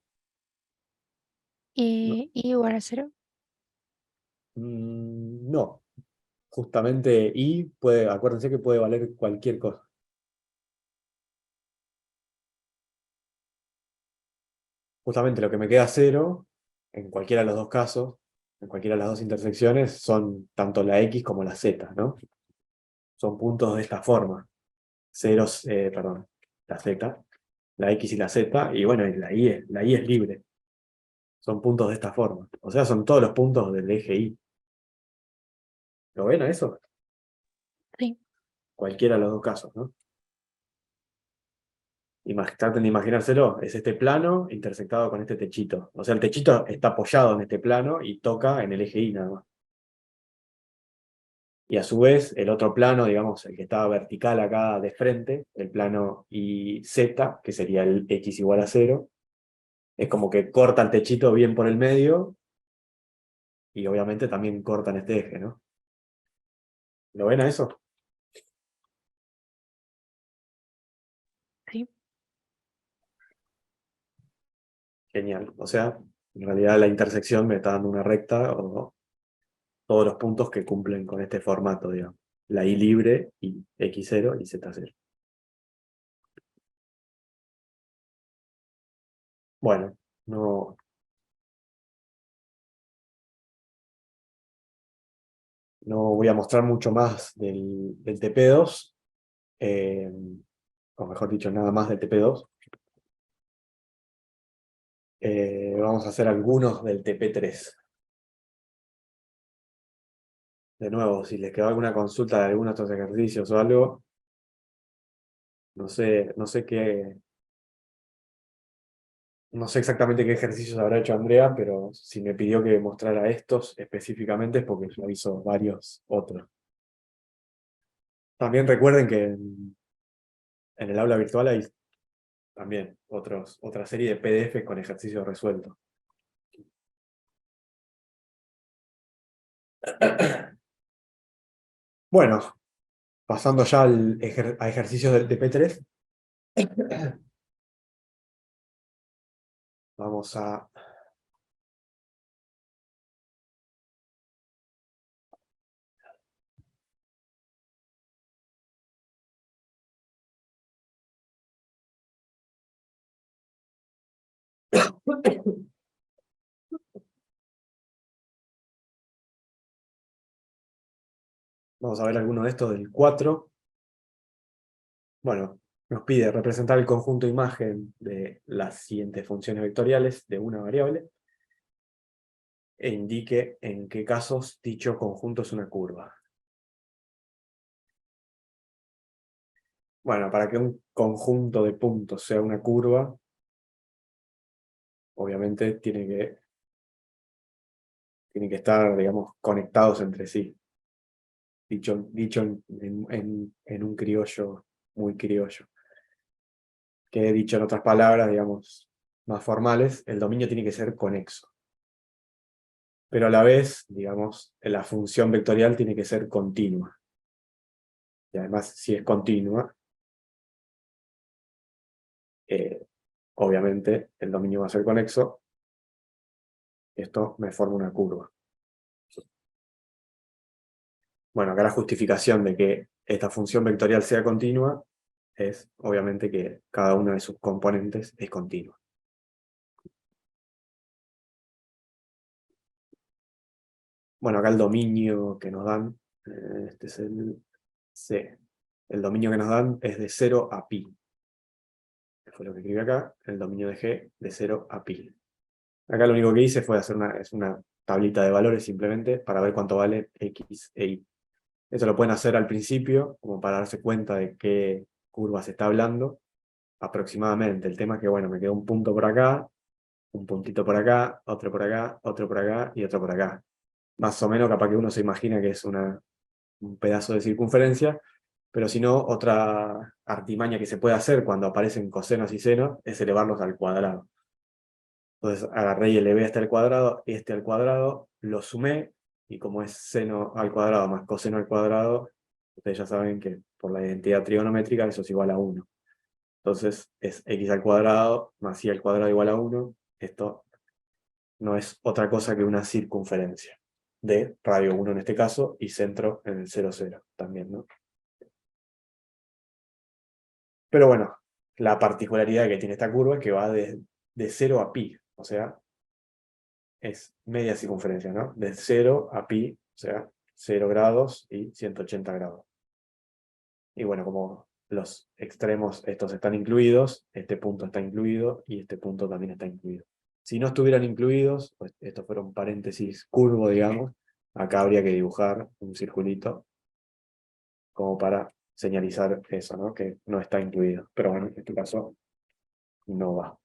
Y igual a 0. No. Justamente y puede, acuérdense que puede valer cualquier cosa. Justamente lo que me queda 0, en cualquiera de los dos casos, en cualquiera de las dos intersecciones, son tanto la X como la Z, ¿no? Son puntos de esta forma. Ceros, perdón, la Z, la X y la Z, y bueno, y la Y es libre. Son puntos de esta forma. O sea, son todos los puntos del eje Y. ¿Lo ven a eso? Sí. Cualquiera de los dos casos, ¿no? Traten de imaginárselo, es este plano intersectado con este techito. O sea, el techito está apoyado en este plano y toca en el eje Y nada más. Y a su vez, el otro plano, digamos, el que estaba vertical acá de frente, el plano YZ, que sería el X igual a 0, es como que corta el techito bien por el medio y obviamente también cortan este eje, ¿no? ¿Lo ven a eso? Sí. Genial. O sea, en realidad la intersección me está dando una recta o todos los puntos que cumplen con este formato, digamos. La Y libre y X0 y Z0. Bueno, no, no voy a mostrar mucho más del TP2, o mejor dicho, nada más del TP2. Vamos a hacer algunos del TP3. De nuevo, si les quedó alguna consulta de algunos de estos ejercicios o algo, no sé exactamente qué ejercicios habrá hecho Andrea, pero si me pidió que mostrara estos específicamente es porque ya hizo varios otros. También recuerden que en el aula virtual hay también otra serie de PDFs con ejercicios resueltos. Bueno, pasando ya a ejercicios del TP3, vamos a... Vamos a ver alguno de estos del 4. Bueno, nos pide representar el conjunto imagen de las siguientes funciones vectoriales de una variable e indique en qué casos dicho conjunto es una curva. Bueno, para que un conjunto de puntos sea una curva, obviamente tiene que estar, digamos, conectados entre sí. Dicho en un criollo muy criollo. Que dicho en otras palabras, digamos, más formales, el dominio tiene que ser conexo. Pero a la vez, digamos, la función vectorial tiene que ser continua. Y además, si es continua, obviamente el dominio va a ser conexo. Esto me forma una curva. Bueno, acá la justificación de que esta función vectorial sea continua es obviamente que cada uno de sus componentes es continuo. Bueno, acá el dominio que nos dan, este es el C. El dominio que nos dan es de 0 a pi. Fue lo que escribí acá, el dominio de G de 0 a pi. Acá lo único que hice fue hacer una tablita de valores simplemente para ver cuánto vale X e Y. Eso lo pueden hacer al principio, como para darse cuenta de qué curva se está hablando, aproximadamente. El tema es que, bueno, me quedó un punto por acá, un puntito por acá, otro por acá, otro por acá y otro por acá. Más o menos capaz que uno se imagina que es un pedazo de circunferencia, pero si no, otra artimaña que se puede hacer cuando aparecen cosenos y senos es elevarlos al cuadrado. Entonces agarré y elevé hasta el cuadrado, este al cuadrado, lo sumé, y como es seno al cuadrado más coseno al cuadrado, ustedes ya saben que por la identidad trigonométrica eso es igual a 1. Entonces es x al cuadrado más y al cuadrado igual a 1. Esto no es otra cosa que una circunferencia de radio 1 en este caso y centro en el 0, 0 también, ¿no? Pero bueno, la particularidad que tiene esta curva es que va de 0 a pi, o sea, es media circunferencia, ¿no? De 0 a pi, o sea, 0 grados y 180 grados. Y bueno, como los extremos estos están incluidos, este punto está incluido y este punto también está incluido. Si no estuvieran incluidos, pues estos fueron paréntesis curvo, digamos, acá habría que dibujar un circulito como para señalizar eso, ¿no? Que no está incluido. Pero bueno, en este caso no va.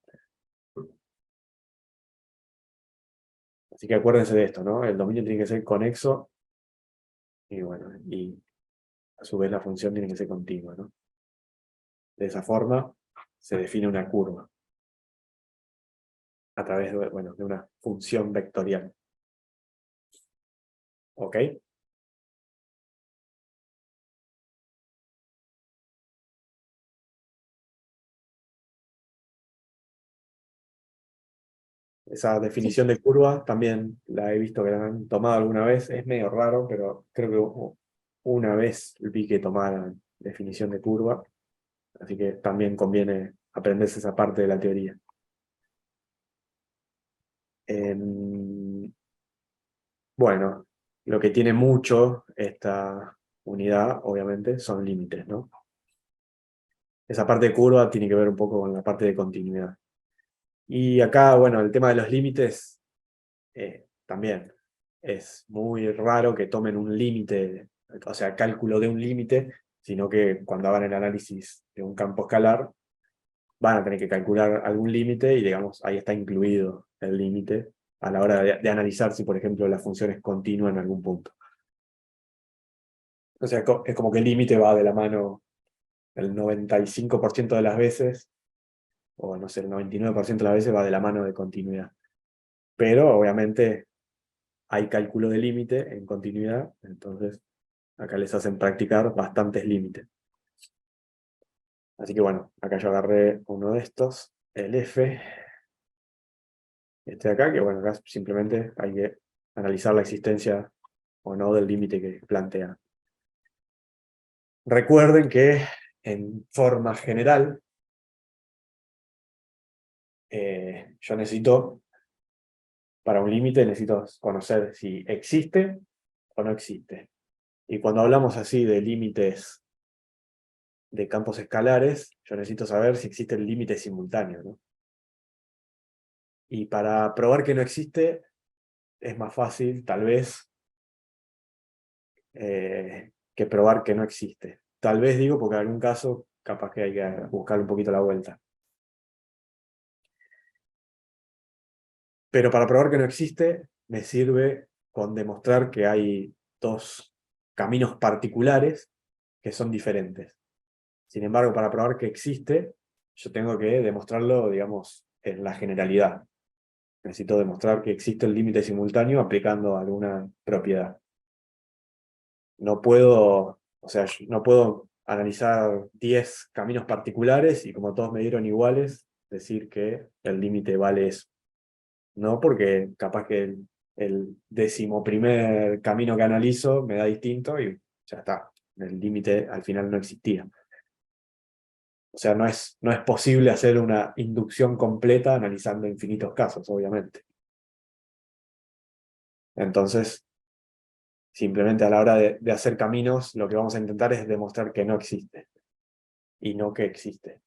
Así que acuérdense de esto, ¿no? El dominio tiene que ser conexo y bueno, y a su vez la función tiene que ser continua, ¿no? De esa forma se define una curva a través de, bueno, de una función vectorial. ¿Ok? Esa definición de curva también la he visto que la han tomado alguna vez. Es medio raro, pero creo que una vez vi que tomaran definición de curva. Así que también conviene aprenderse esa parte de la teoría. Bueno, lo que tiene mucho esta unidad, obviamente, son límites, ¿no? Esa parte de curva tiene que ver un poco con la parte de continuidad. Y acá, bueno, el tema de los límites también es muy raro que tomen un límite, o sea, cálculo de un límite, sino que cuando hagan el análisis de un campo escalar, van a tener que calcular algún límite y, digamos, ahí está incluido el límite a la hora de analizar si, por ejemplo, la función es continua en algún punto. O sea, es como que el límite va de la mano el 95% de las veces, o no sé, el 99% de las veces va de la mano de continuidad. Pero, obviamente, hay cálculo de límite en continuidad, entonces acá les hacen practicar bastantes límites. Así que bueno, acá yo agarré uno de estos, el F, este de acá, que bueno, acá simplemente hay que analizar la existencia o no del límite que plantea. Recuerden que en forma general, yo necesito, para un límite necesito conocer si existe o no existe. Y cuando hablamos así de límites de campos escalares, yo necesito saber si existe el límite simultáneo, ¿no? Y para probar que no existe, es más fácil, tal vez, que probar que no existe. Tal vez digo, porque en algún caso, capaz que hay que buscar un poquito la vuelta. Pero para probar que no existe, me sirve con demostrar que hay dos caminos particulares que son diferentes. Sin embargo, para probar que existe, yo tengo que demostrarlo, digamos, en la generalidad. Necesito demostrar que existe el límite simultáneo aplicando alguna propiedad. No puedo, o sea, no puedo analizar 10 caminos particulares y como todos me dieron iguales, decir que el límite vale eso. No, porque capaz que el 11.º camino que analizo me da distinto y ya está. El límite al final no existía. O sea, no es posible hacer una inducción completa analizando infinitos casos, obviamente. Entonces, simplemente a la hora de hacer caminos, lo que vamos a intentar es demostrar que no existe, y no que existe.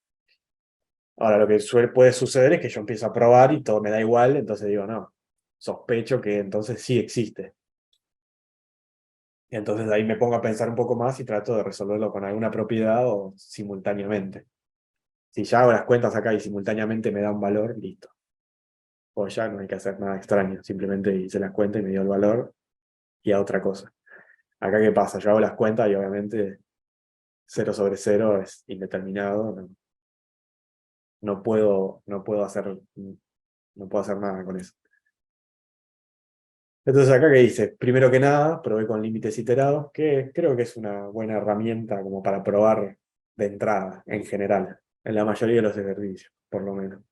Ahora, lo que puede suceder es que yo empiezo a probar y todo me da igual, entonces digo, no, sospecho que entonces sí existe. Y entonces ahí me pongo a pensar un poco más y trato de resolverlo con alguna propiedad o simultáneamente. Si ya hago las cuentas acá y simultáneamente me da un valor, listo. O ya no hay que hacer nada extraño, simplemente hice las cuentas y me dio el valor y a otra cosa. Acá, ¿qué pasa? Yo hago las cuentas y obviamente 0 sobre 0 es indeterminado, no puedo hacer nada con eso. Entonces acá, ¿qué dice? Primero que nada, probé con límites iterados, que creo que es una buena herramienta como para probar de entrada, en general, en la mayoría de los ejercicios, por lo menos.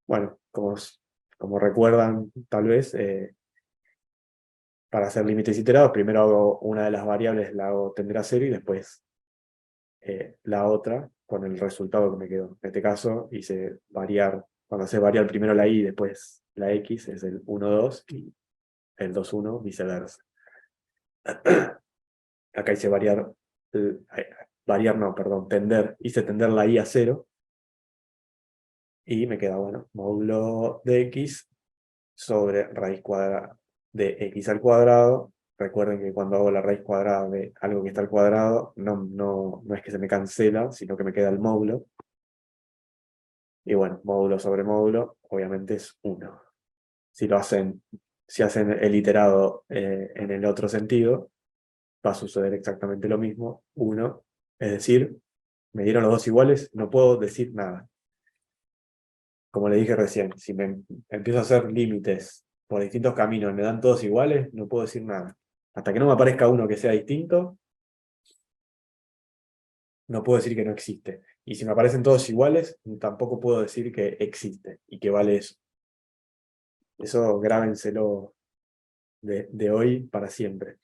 Bueno, como recuerdan, tal vez, para hacer límites iterados, primero hago una de las variables, la hago tender a 0 y después la otra con el resultado que me quedó. En este caso hice variar, cuando hace variar primero la y después la x, es el 1, 2 y el 2, 1, viceversa. Acá hice variar, no, perdón, tender, hice tender la y a 0 y me queda, bueno, módulo de x sobre raíz cuadrada de x al cuadrado. Recuerden que cuando hago la raíz cuadrada de algo que está al cuadrado, no es que se me cancela, sino que me queda el módulo. Y bueno, módulo sobre módulo, obviamente es 1. Si hacen el iterado en el otro sentido, va a suceder exactamente lo mismo, 1. Es decir, me dieron los dos iguales, no puedo decir nada. Como le dije recién, si me empiezo a hacer límites por distintos caminos, me dan todos iguales, no puedo decir nada. Hasta que no me aparezca uno que sea distinto, no puedo decir que no existe. Y si me aparecen todos iguales, tampoco puedo decir que existe y que vale eso. Eso grábenselo de hoy para siempre.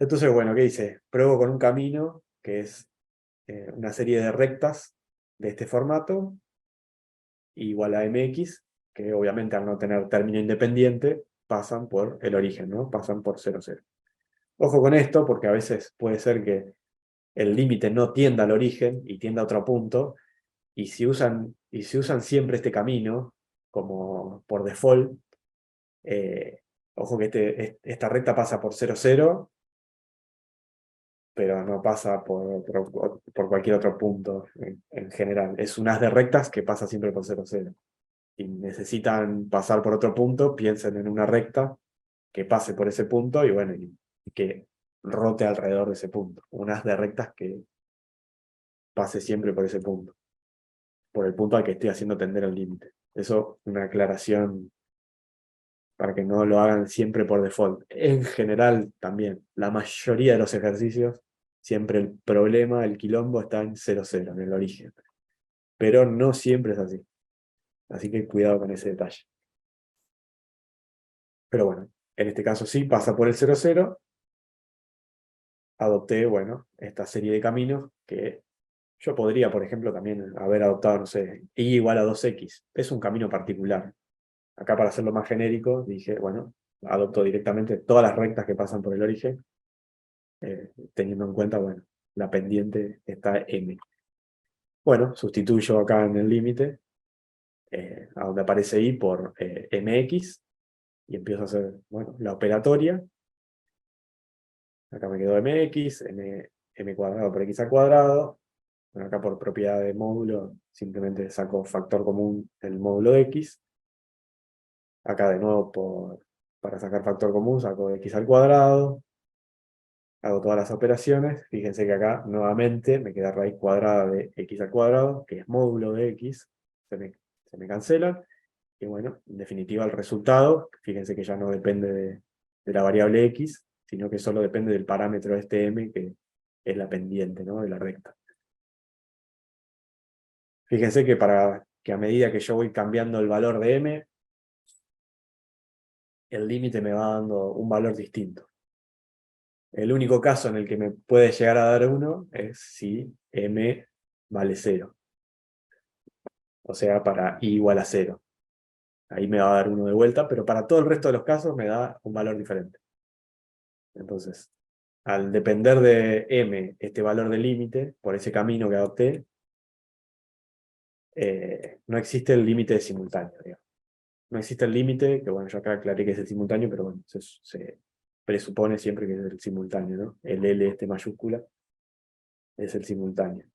Entonces, bueno, ¿qué hice? Pruebo con un camino que es una serie de rectas de este formato, igual a mx, que obviamente al no tener término independiente, pasan por el origen, ¿no? Pasan por 0, 0. Ojo con esto, porque a veces puede ser que el límite no tienda al origen y tienda a otro punto, y si usan siempre este camino, como por default, ojo que esta recta pasa por 0, 0, pero no pasa por cualquier otro punto en general. Es un haz de rectas que pasa siempre por 0, 0. Si necesitan pasar por otro punto, piensen en una recta que pase por ese punto y bueno, y que rote alrededor de ese punto. Un haz de rectas que pase siempre por ese punto. Por el punto al que estoy haciendo tender el límite. Eso, una aclaración para que no lo hagan siempre por default. En general, también, la mayoría de los ejercicios, siempre el problema, el quilombo está en 0, 0, en el origen. Pero no siempre es así. Así que cuidado con ese detalle. Pero bueno, en este caso sí, pasa por el 0, 0. Adopté, bueno, esta serie de caminos que yo podría, por ejemplo, también haber adoptado, no sé, y igual a 2x. Es un camino particular. Acá, para hacerlo más genérico, dije, bueno, adopto directamente todas las rectas que pasan por el origen, teniendo en cuenta, bueno, la pendiente está m. Bueno, sustituyo acá en el límite, a donde aparece y por mx, y empiezo a hacer, bueno, la operatoria. Acá me quedó mx, m cuadrado por x al cuadrado. Bueno, acá por propiedad de módulo, simplemente saco factor común del módulo de x. Acá de nuevo, para sacar factor común, saco x al cuadrado. Hago todas las operaciones. Fíjense que acá, nuevamente, me queda raíz cuadrada de x al cuadrado, que es módulo de x. Se me cancelan. Y bueno, en definitiva, el resultado, fíjense que ya no depende de la variable x, sino que solo depende del parámetro este m, que es la pendiente, ¿no?, de la recta. Fíjense que a medida que yo voy cambiando el valor de m, el límite me va dando un valor distinto. El único caso en el que me puede llegar a dar 1 es si m vale 0. O sea, para i igual a 0. Ahí me va a dar 1 de vuelta, pero para todo el resto de los casos me da un valor diferente. Entonces, al depender de m este valor de límite, por ese camino que adopté, no existe el límite de simultáneo, digamos. No existe el límite, que bueno, yo acá aclaré que es el simultáneo, pero bueno, se presupone siempre que es el simultáneo, ¿no? El L este mayúscula es el simultáneo.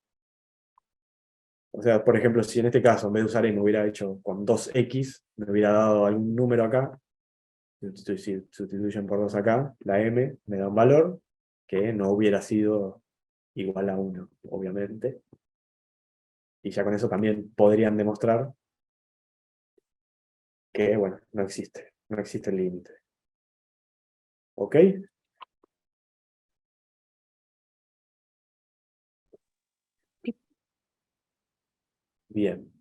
O sea, por ejemplo, si en este caso, en vez de usar m, hubiera hecho con 2x, me hubiera dado algún número acá, si sustituyen por 2 acá, la m me da un valor que no hubiera sido igual a 1, obviamente. Y ya con eso también podrían demostrar que, bueno, no existe el límite. ¿Ok? Bien.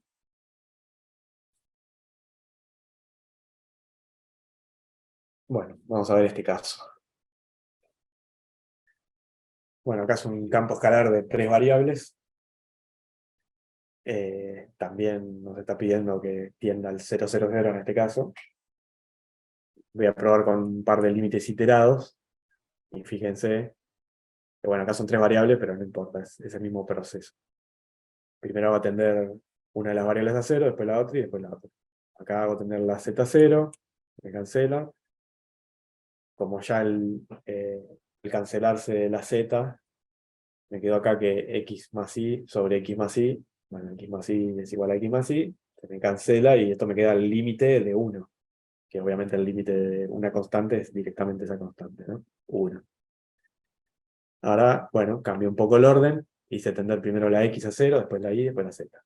Bueno, vamos a ver este caso. Bueno, acá es un campo escalar de 3 variables. También nos está pidiendo que tienda al 0, 0, 0 en este caso. Voy a probar con un par de límites iterados. Y fíjense que, bueno, acá son 3 variables, pero no importa, es el mismo proceso. Primero hago tender una de las variables a 0, después la otra y después la otra. Acá hago tender la z a 0, me cancela. Como ya el cancelarse de la z, me quedó acá que x más y sobre x más y, bueno, x más y es igual a x más y, se me cancela y esto me queda el límite de 1, que obviamente el límite de una constante es directamente esa constante, ¿no? 1. Ahora, bueno, cambio un poco el orden, hice tender primero la x a 0, después la y, después la z.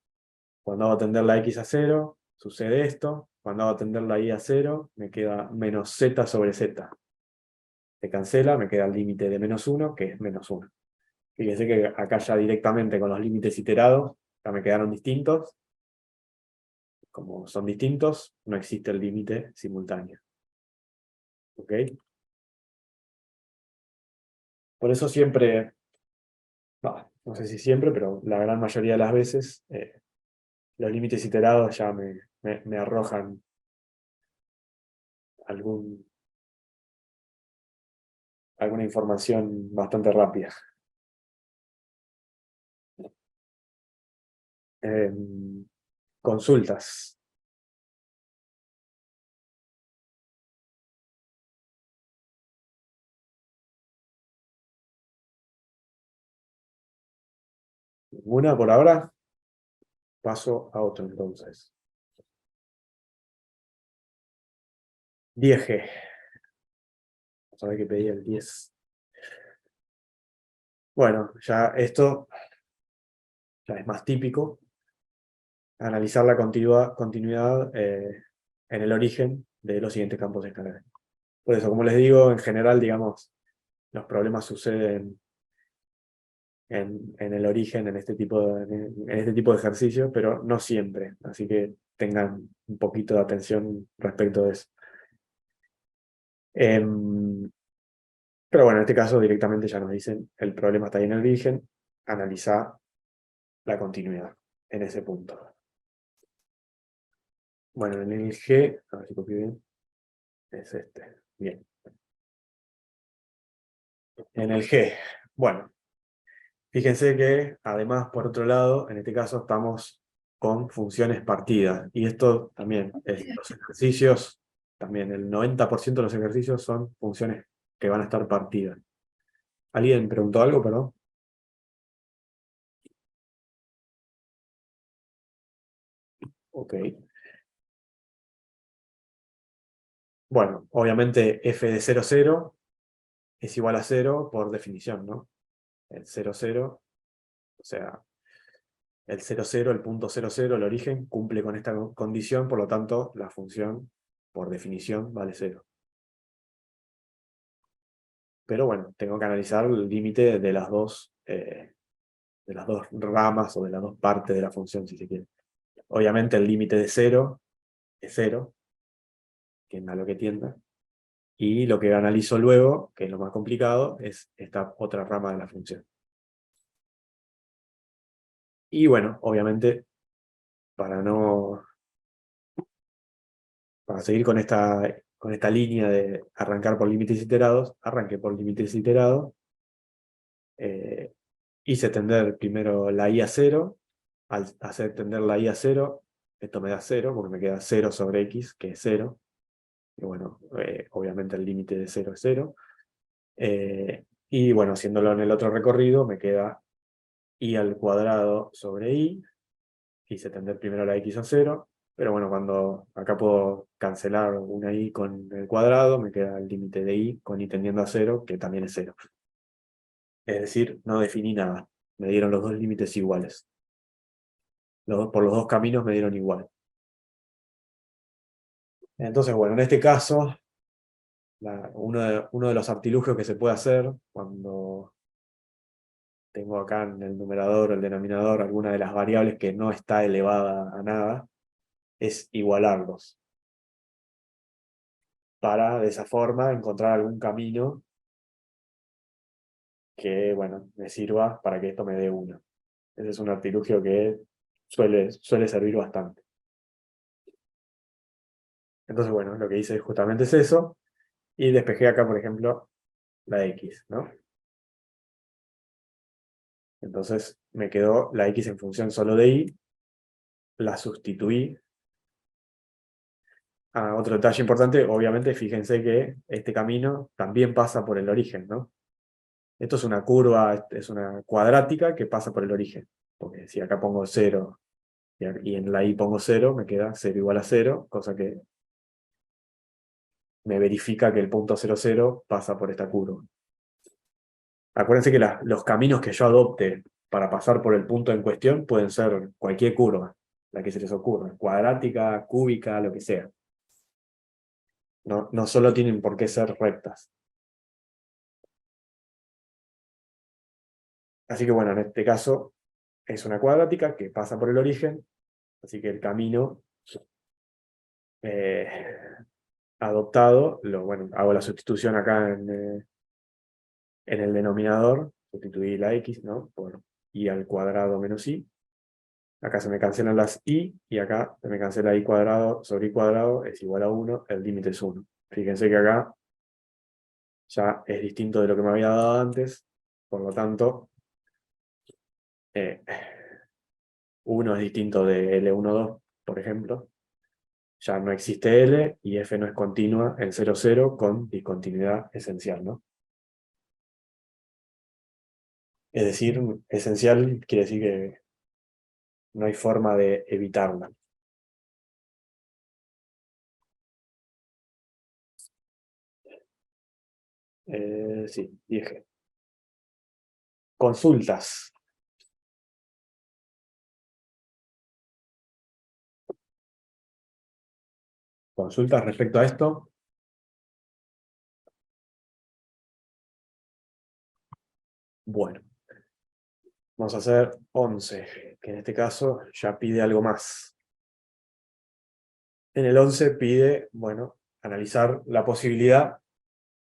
Cuando hago tender la x a 0, sucede esto. Cuando hago tender la y a 0, me queda menos z sobre z. Se cancela, me queda el límite de menos 1, que es menos 1. Fíjense que acá ya directamente con los límites iterados, ya me quedaron distintos. Como son distintos, no existe el límite simultáneo. ¿Ok? Por eso siempre, no sé si siempre, pero la gran mayoría de las veces, los límites iterados ya me arrojan alguna información bastante rápida. Consultas. ¿Ninguna por ahora? Paso a otro entonces. 10G. Vamos a ver qué pedía el 10. Bueno, ya esto ya es más típico. Analizar la continuidad en el origen de los siguientes campos escalares. Por eso, como les digo, en general, digamos, los problemas suceden en el origen, en este tipo de ejercicio, pero no siempre. Así que tengan un poquito de atención respecto de eso. Pero bueno, en este caso directamente ya nos dicen el problema está ahí en el origen, analiza la continuidad en ese punto. Bueno, en el G, a ver si copié bien, es este. Bien. En el G, bueno, fíjense que además, por otro lado, en este caso estamos con funciones partidas. Y esto también, los ejercicios, también el 90% de los ejercicios son funciones que van a estar partidas. ¿Alguien preguntó algo, perdón? Ok. Bueno, obviamente f de 0, 0 es igual a 0 por definición, ¿no? El 0, 0, o sea, el 0, 0, el punto 0, 0, el origen, cumple con esta condición, por lo tanto, la función, por definición, vale 0. Pero bueno, tengo que analizar el límite de las dos ramas o de las dos partes de la función, si se quiere. Obviamente el límite de 0 es 0, tienda lo que tienda. Y lo que analizo luego, que es lo más complicado, es esta otra rama de la función. Y bueno, obviamente, para seguir con esta línea de arrancar por límites iterados, arranqué por límites iterados, hice tender primero la i a 0, al hacer tender la i a 0, esto me da 0, porque me queda 0 sobre x, que es 0, y bueno, obviamente el límite de 0 es 0, y bueno, haciéndolo en el otro recorrido, me queda i al cuadrado sobre i, hice tender primero la x a 0, pero bueno, cuando acá puedo cancelar una i con el cuadrado, me queda el límite de i con i tendiendo a 0, que también es 0. Es decir, no definí nada, me dieron los dos límites iguales. Por los dos caminos me dieron igual. Entonces, bueno, en este caso, uno de los artilugios que se puede hacer cuando tengo acá en el numerador o el denominador alguna de las variables que no está elevada a nada, es igualarlos. Para, de esa forma, encontrar algún camino que, bueno, me sirva para que esto me dé 1. Ese es un artilugio que suele servir bastante. Entonces, bueno, lo que hice justamente es eso, y despejé acá, por ejemplo, la x, ¿no? Entonces me quedó la x en función solo de y, la sustituí. Otro detalle importante, obviamente, fíjense que este camino también pasa por el origen, ¿no? Esto es una curva, es una cuadrática que pasa por el origen. Porque si acá pongo 0 y en la y pongo 0, me queda 0 igual a 0, cosa que me verifica que el punto 0, 0 pasa por esta curva. Acuérdense que los caminos que yo adopte para pasar por el punto en cuestión pueden ser cualquier curva, la que se les ocurra, cuadrática, cúbica, lo que sea. No solo tienen por qué ser rectas. Así que bueno, en este caso es una cuadrática que pasa por el origen, así que el camino adoptado, bueno, hago la sustitución acá en el denominador, sustituí la x, ¿no? Por i al cuadrado menos i. Acá se me cancelan las i, y acá se me cancela i cuadrado sobre i cuadrado, es igual a 1, el límite es 1. Fíjense que acá ya es distinto de lo que me había dado antes, por lo tanto, 1 es distinto de L12, por ejemplo. Ya no existe L, y F no es continua en 0, 0 con discontinuidad esencial, ¿no? Es decir, esencial quiere decir que no hay forma de evitarla. Sí, dije. Consultas. Consultas respecto a esto. Bueno, vamos a hacer 11, que en este caso ya pide algo más. En el 11 pide, bueno, analizar la posibilidad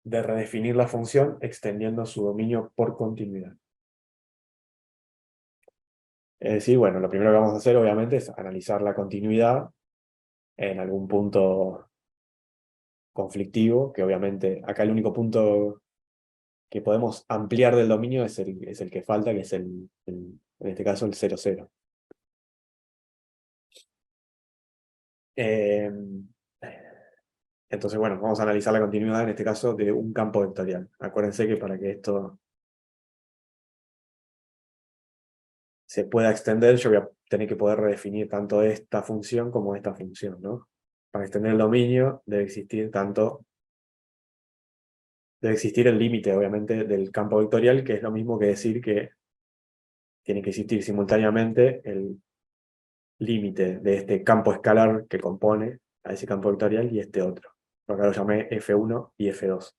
de redefinir la función extendiendo su dominio por continuidad. Es decir, bueno, lo primero que vamos a hacer obviamente es analizar la continuidad en algún punto conflictivo, que obviamente acá el único punto que podemos ampliar del dominio es el que falta, que es en este caso el 0, 0. Entonces, bueno, vamos a analizar la continuidad en este caso de un campo vectorial. Acuérdense que para que esto se pueda extender, yo voy a tener que poder redefinir tanto esta función como esta función, ¿no? Para extender el dominio debe existir el límite, obviamente, del campo vectorial, que es lo mismo que decir que tiene que existir simultáneamente el límite de este campo escalar que compone a ese campo vectorial y este otro. Acá lo llamé F1 y F2.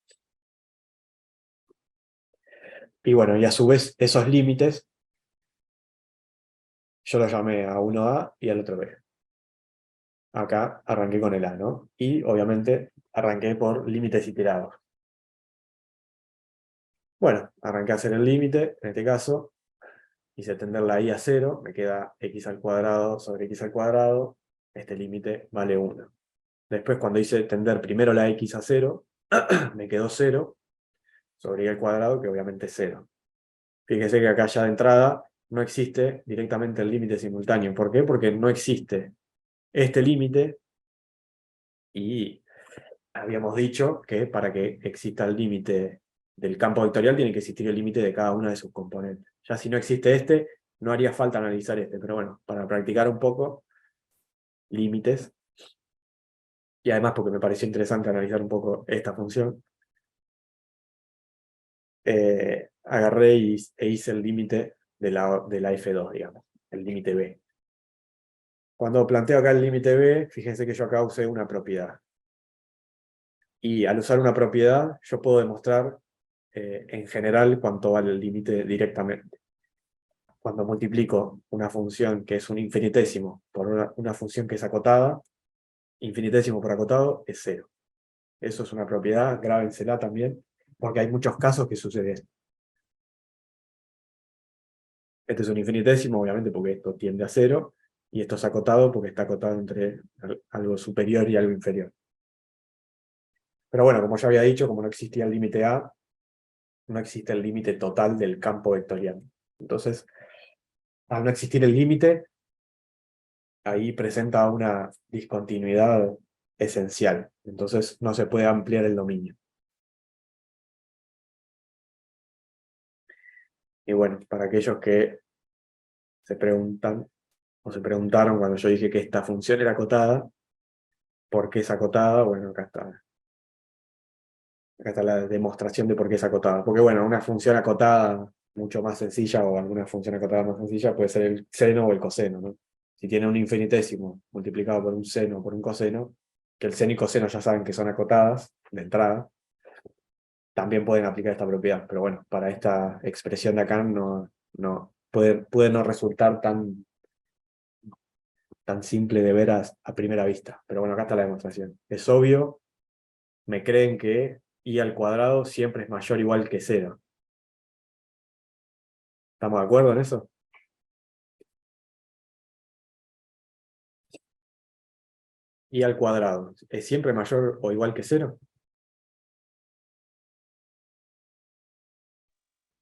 Y bueno, y a su vez esos límites yo los llamé a uno A y al otro B. acá arranqué con el A, ¿no? Y obviamente arranqué por límites iterados. Bueno, arranqué a hacer el límite, en este caso, hice tender la I a 0, me queda x al cuadrado sobre x al cuadrado, este límite vale 1. Después cuando hice tender primero la x a 0, me quedó 0 sobre y al cuadrado, que obviamente es 0. Fíjense que acá ya de entrada no existe directamente el límite simultáneo. ¿Por qué? Porque no existe este límite y habíamos dicho que para que exista el límite del campo vectorial tiene que existir el límite de cada una de sus componentes. Ya si no existe este, no haría falta analizar este, pero bueno, para practicar un poco límites, y además porque me pareció interesante analizar un poco esta función, agarré e hice el límite de la F2, digamos, el límite B. Cuando planteo acá el límite B, fíjense que yo acá usé una propiedad. Y al usar una propiedad, yo puedo demostrar en general cuánto vale el límite directamente. Cuando multiplico una función que es un infinitésimo por una función que es acotada, infinitésimo por acotado es 0. Eso es una propiedad, grábensela también, porque hay muchos casos que sucede esto. Este es un infinitésimo, obviamente, porque esto tiende a 0, y esto es acotado porque está acotado entre algo superior y algo inferior. Pero bueno, como ya había dicho, como no existía el límite A, no existe el límite total del campo vectorial. Entonces, al no existir el límite, ahí presenta una discontinuidad esencial. Entonces no se puede ampliar el dominio. Y bueno, para aquellos que se preguntan, o se preguntaron cuando yo dije que esta función era acotada, ¿por qué es acotada? Bueno, acá está. Acá está la demostración de por qué es acotada. Porque bueno, una función acotada mucho más sencilla, o alguna función acotada más sencilla, puede ser el seno o el coseno, ¿no? Si tiene un infinitésimo multiplicado por un seno o por un coseno, que el seno y coseno ya saben que son acotadas de entrada, también pueden aplicar esta propiedad. Pero bueno, para esta expresión de acá puede no resultar tan simple de ver a primera vista. Pero bueno, acá está la demostración. Es obvio, me creen que i al cuadrado siempre es mayor o igual que 0. ¿Estamos de acuerdo en eso? I al cuadrado, ¿es siempre mayor o igual que 0?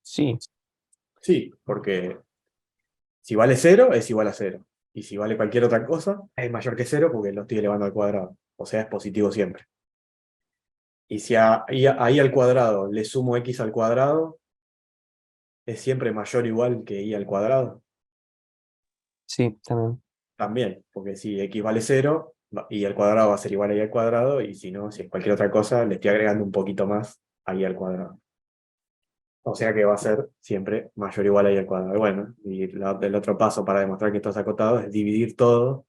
Sí, Sí, porque si vale 0, es igual a 0. Y si vale cualquier otra cosa, es mayor que 0 porque lo estoy elevando al cuadrado. O sea, es positivo siempre. Y si a i al cuadrado le sumo x al cuadrado, ¿es siempre mayor o igual que i al cuadrado? sí, también. También, porque si x vale 0, i al cuadrado va a ser igual a i al cuadrado, y si no, si es cualquier otra cosa, le estoy agregando un poquito más a i al cuadrado. O sea que va a ser siempre mayor o igual a i al cuadrado. Bueno, y el otro paso para demostrar que esto es acotado es dividir todo,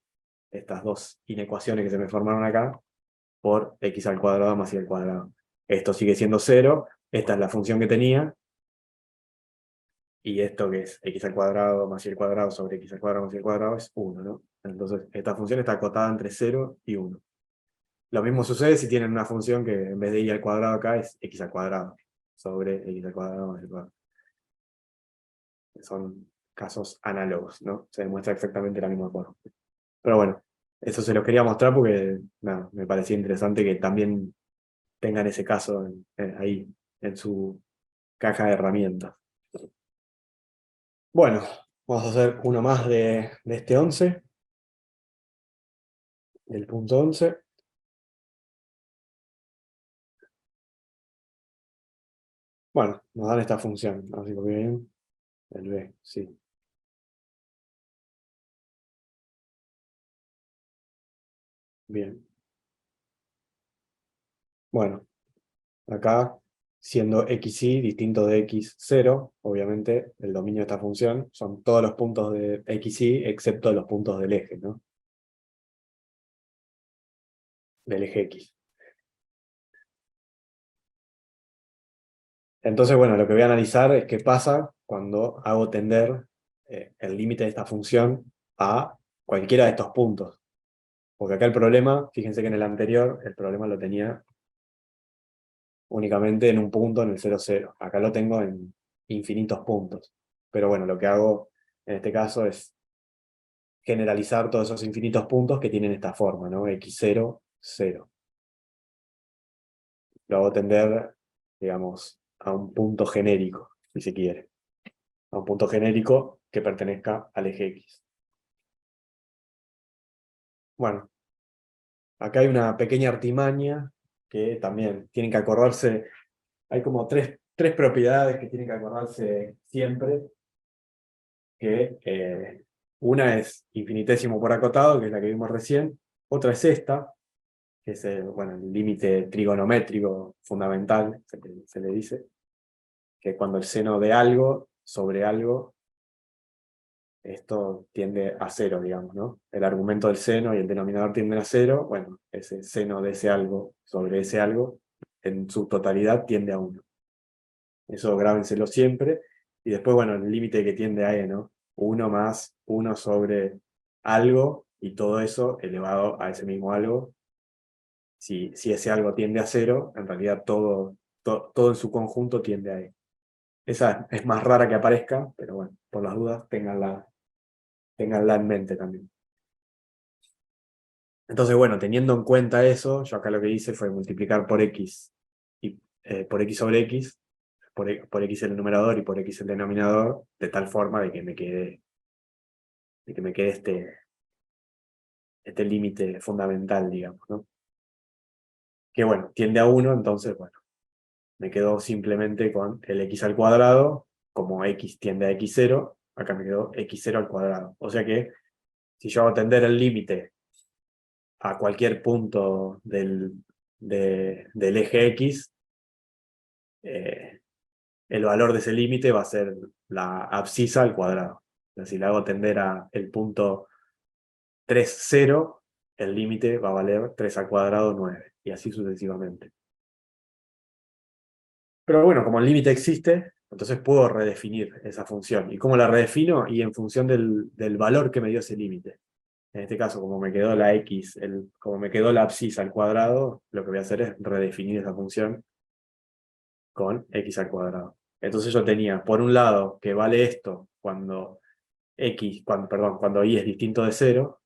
estas dos inecuaciones que se me formaron acá, por x al cuadrado más y al cuadrado. Esto sigue siendo 0, esta es la función que tenía, y esto que es x al cuadrado más y al cuadrado sobre x al cuadrado más y al cuadrado es 1, ¿no? Entonces esta función está acotada entre 0 y 1. Lo mismo sucede si tienen una función que en vez de y al cuadrado acá es x al cuadrado sobre x al cuadrado más y al cuadrado. Son casos análogos, ¿no? Se demuestra exactamente la misma forma. Pero bueno, eso se los quería mostrar porque nada, me parecía interesante que también tengan ese caso ahí en su caja de herramientas. Bueno, vamos a hacer uno más de este 11, del punto 11. Bueno, nos dan esta función, así que bien, el b, sí. Bien. Bueno, acá, siendo xy distinto de x0, obviamente el dominio de esta función son todos los puntos de xy excepto los puntos del eje, ¿no? Del eje x. Entonces, bueno, lo que voy a analizar es qué pasa cuando hago tender el límite de esta función a cualquiera de estos puntos. Porque acá el problema, fíjense que en el anterior, el problema lo tenía únicamente en un punto, en el 0, 0. Acá lo tengo en infinitos puntos. Pero bueno, lo que hago en este caso es generalizar todos esos infinitos puntos que tienen esta forma, ¿no? X0, 0. Lo hago tender, digamos, a un punto genérico, si se quiere. A un punto genérico que pertenezca al eje X. Bueno, acá hay una pequeña artimaña que también tienen que acordarse. Hay como tres propiedades que tienen que acordarse siempre, que una es infinitésimo por acotado, que es la que vimos recién. Otra es esta, que es bueno, el límite trigonométrico fundamental, se le dice, que cuando el seno de algo sobre algo, esto tiende a cero, digamos, ¿no? El argumento del seno y el denominador tienden a cero, bueno, ese seno de ese algo sobre ese algo, en su totalidad tiende a 1. Eso grábenselo siempre. Y después, bueno, el límite que tiende a E, ¿no? 1 más 1 sobre algo, y todo eso elevado a ese mismo algo. Si ese algo tiende a 0, en realidad todo en su conjunto tiende a E. Esa es más rara que aparezca, pero bueno, por las dudas, ténganla en mente también. Entonces, bueno, teniendo en cuenta eso, yo acá lo que hice fue multiplicar por X, y, por X sobre X, por X el numerador y por X el denominador, de tal forma de que me quede este límite fundamental, digamos, ¿no? Que bueno, tiende a 1, entonces, bueno, me quedo simplemente con el X al cuadrado, como X tiende a X0, acá me quedo X0 al cuadrado. O sea que, si yo hago tender el límite a cualquier punto del eje X, el valor de ese límite va a ser la abscisa al cuadrado. O sea, si le hago tender a el punto 3, 0, el límite va a valer 3 al cuadrado, 9, y así sucesivamente. Pero bueno, como el límite existe, entonces puedo redefinir esa función. ¿Y cómo la redefino? Y en función del valor que me dio ese límite. En este caso, como me quedó la X, como me quedó la abscisa al cuadrado, lo que voy a hacer es redefinir esa función con X al cuadrado. Entonces yo tenía, por un lado, que vale esto cuando cuando Y es distinto de 0,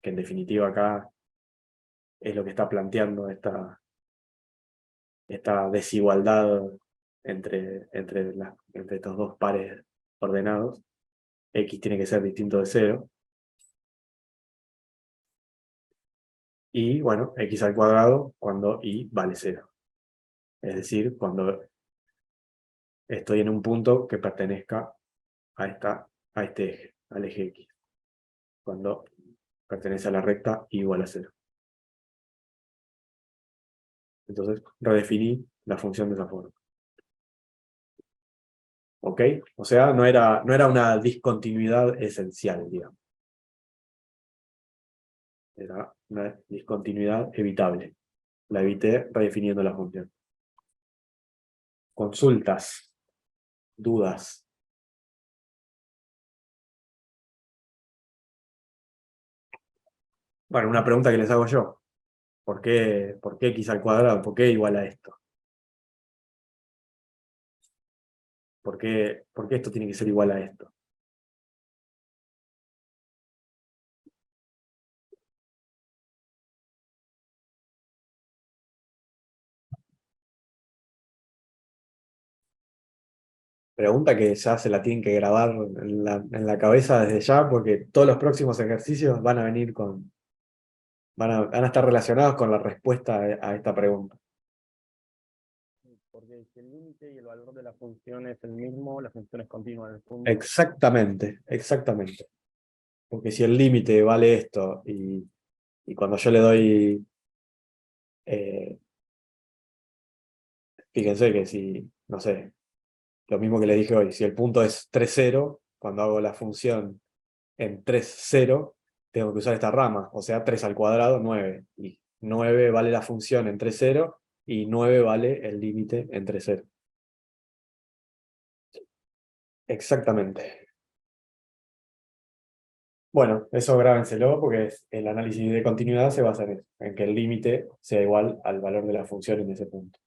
que en definitiva acá es lo que está planteando esta desigualdad entre estos dos pares ordenados. X tiene que ser distinto de 0. Y bueno, X al cuadrado cuando Y vale 0. Es decir, cuando estoy en un punto que pertenezca a este eje, al eje X. Cuando pertenece a la recta Y igual a 0. Entonces, redefiní la función de esa forma. ¿Ok? O sea, no era una discontinuidad esencial, digamos. Era una discontinuidad evitable. La evité redefiniendo la función. Consultas, dudas. Bueno, una pregunta que les hago yo. ¿Por qué X al cuadrado? ¿Por qué igual a esto? ¿Por qué esto tiene que ser igual a esto? Pregunta que ya se la tienen que grabar en la cabeza desde ya, porque todos los próximos ejercicios van a venir van a estar relacionados con la respuesta a esta pregunta. Porque si el límite y el valor de la función es el mismo, la función es continua en el fondo. Exactamente. Porque si el límite vale esto, y cuando yo le doy, fíjense que si, no sé, lo mismo que les dije hoy, si el punto es 3, 0, cuando hago la función en 3, 0, tengo que usar esta rama, o sea, 3 al cuadrado, 9. Y 9 vale la función en 3, 0, y 9 vale el límite en 3, 0. Exactamente. Bueno, eso grábenselo porque el análisis de continuidad se basa en eso, en que el límite sea igual al valor de la función en ese punto.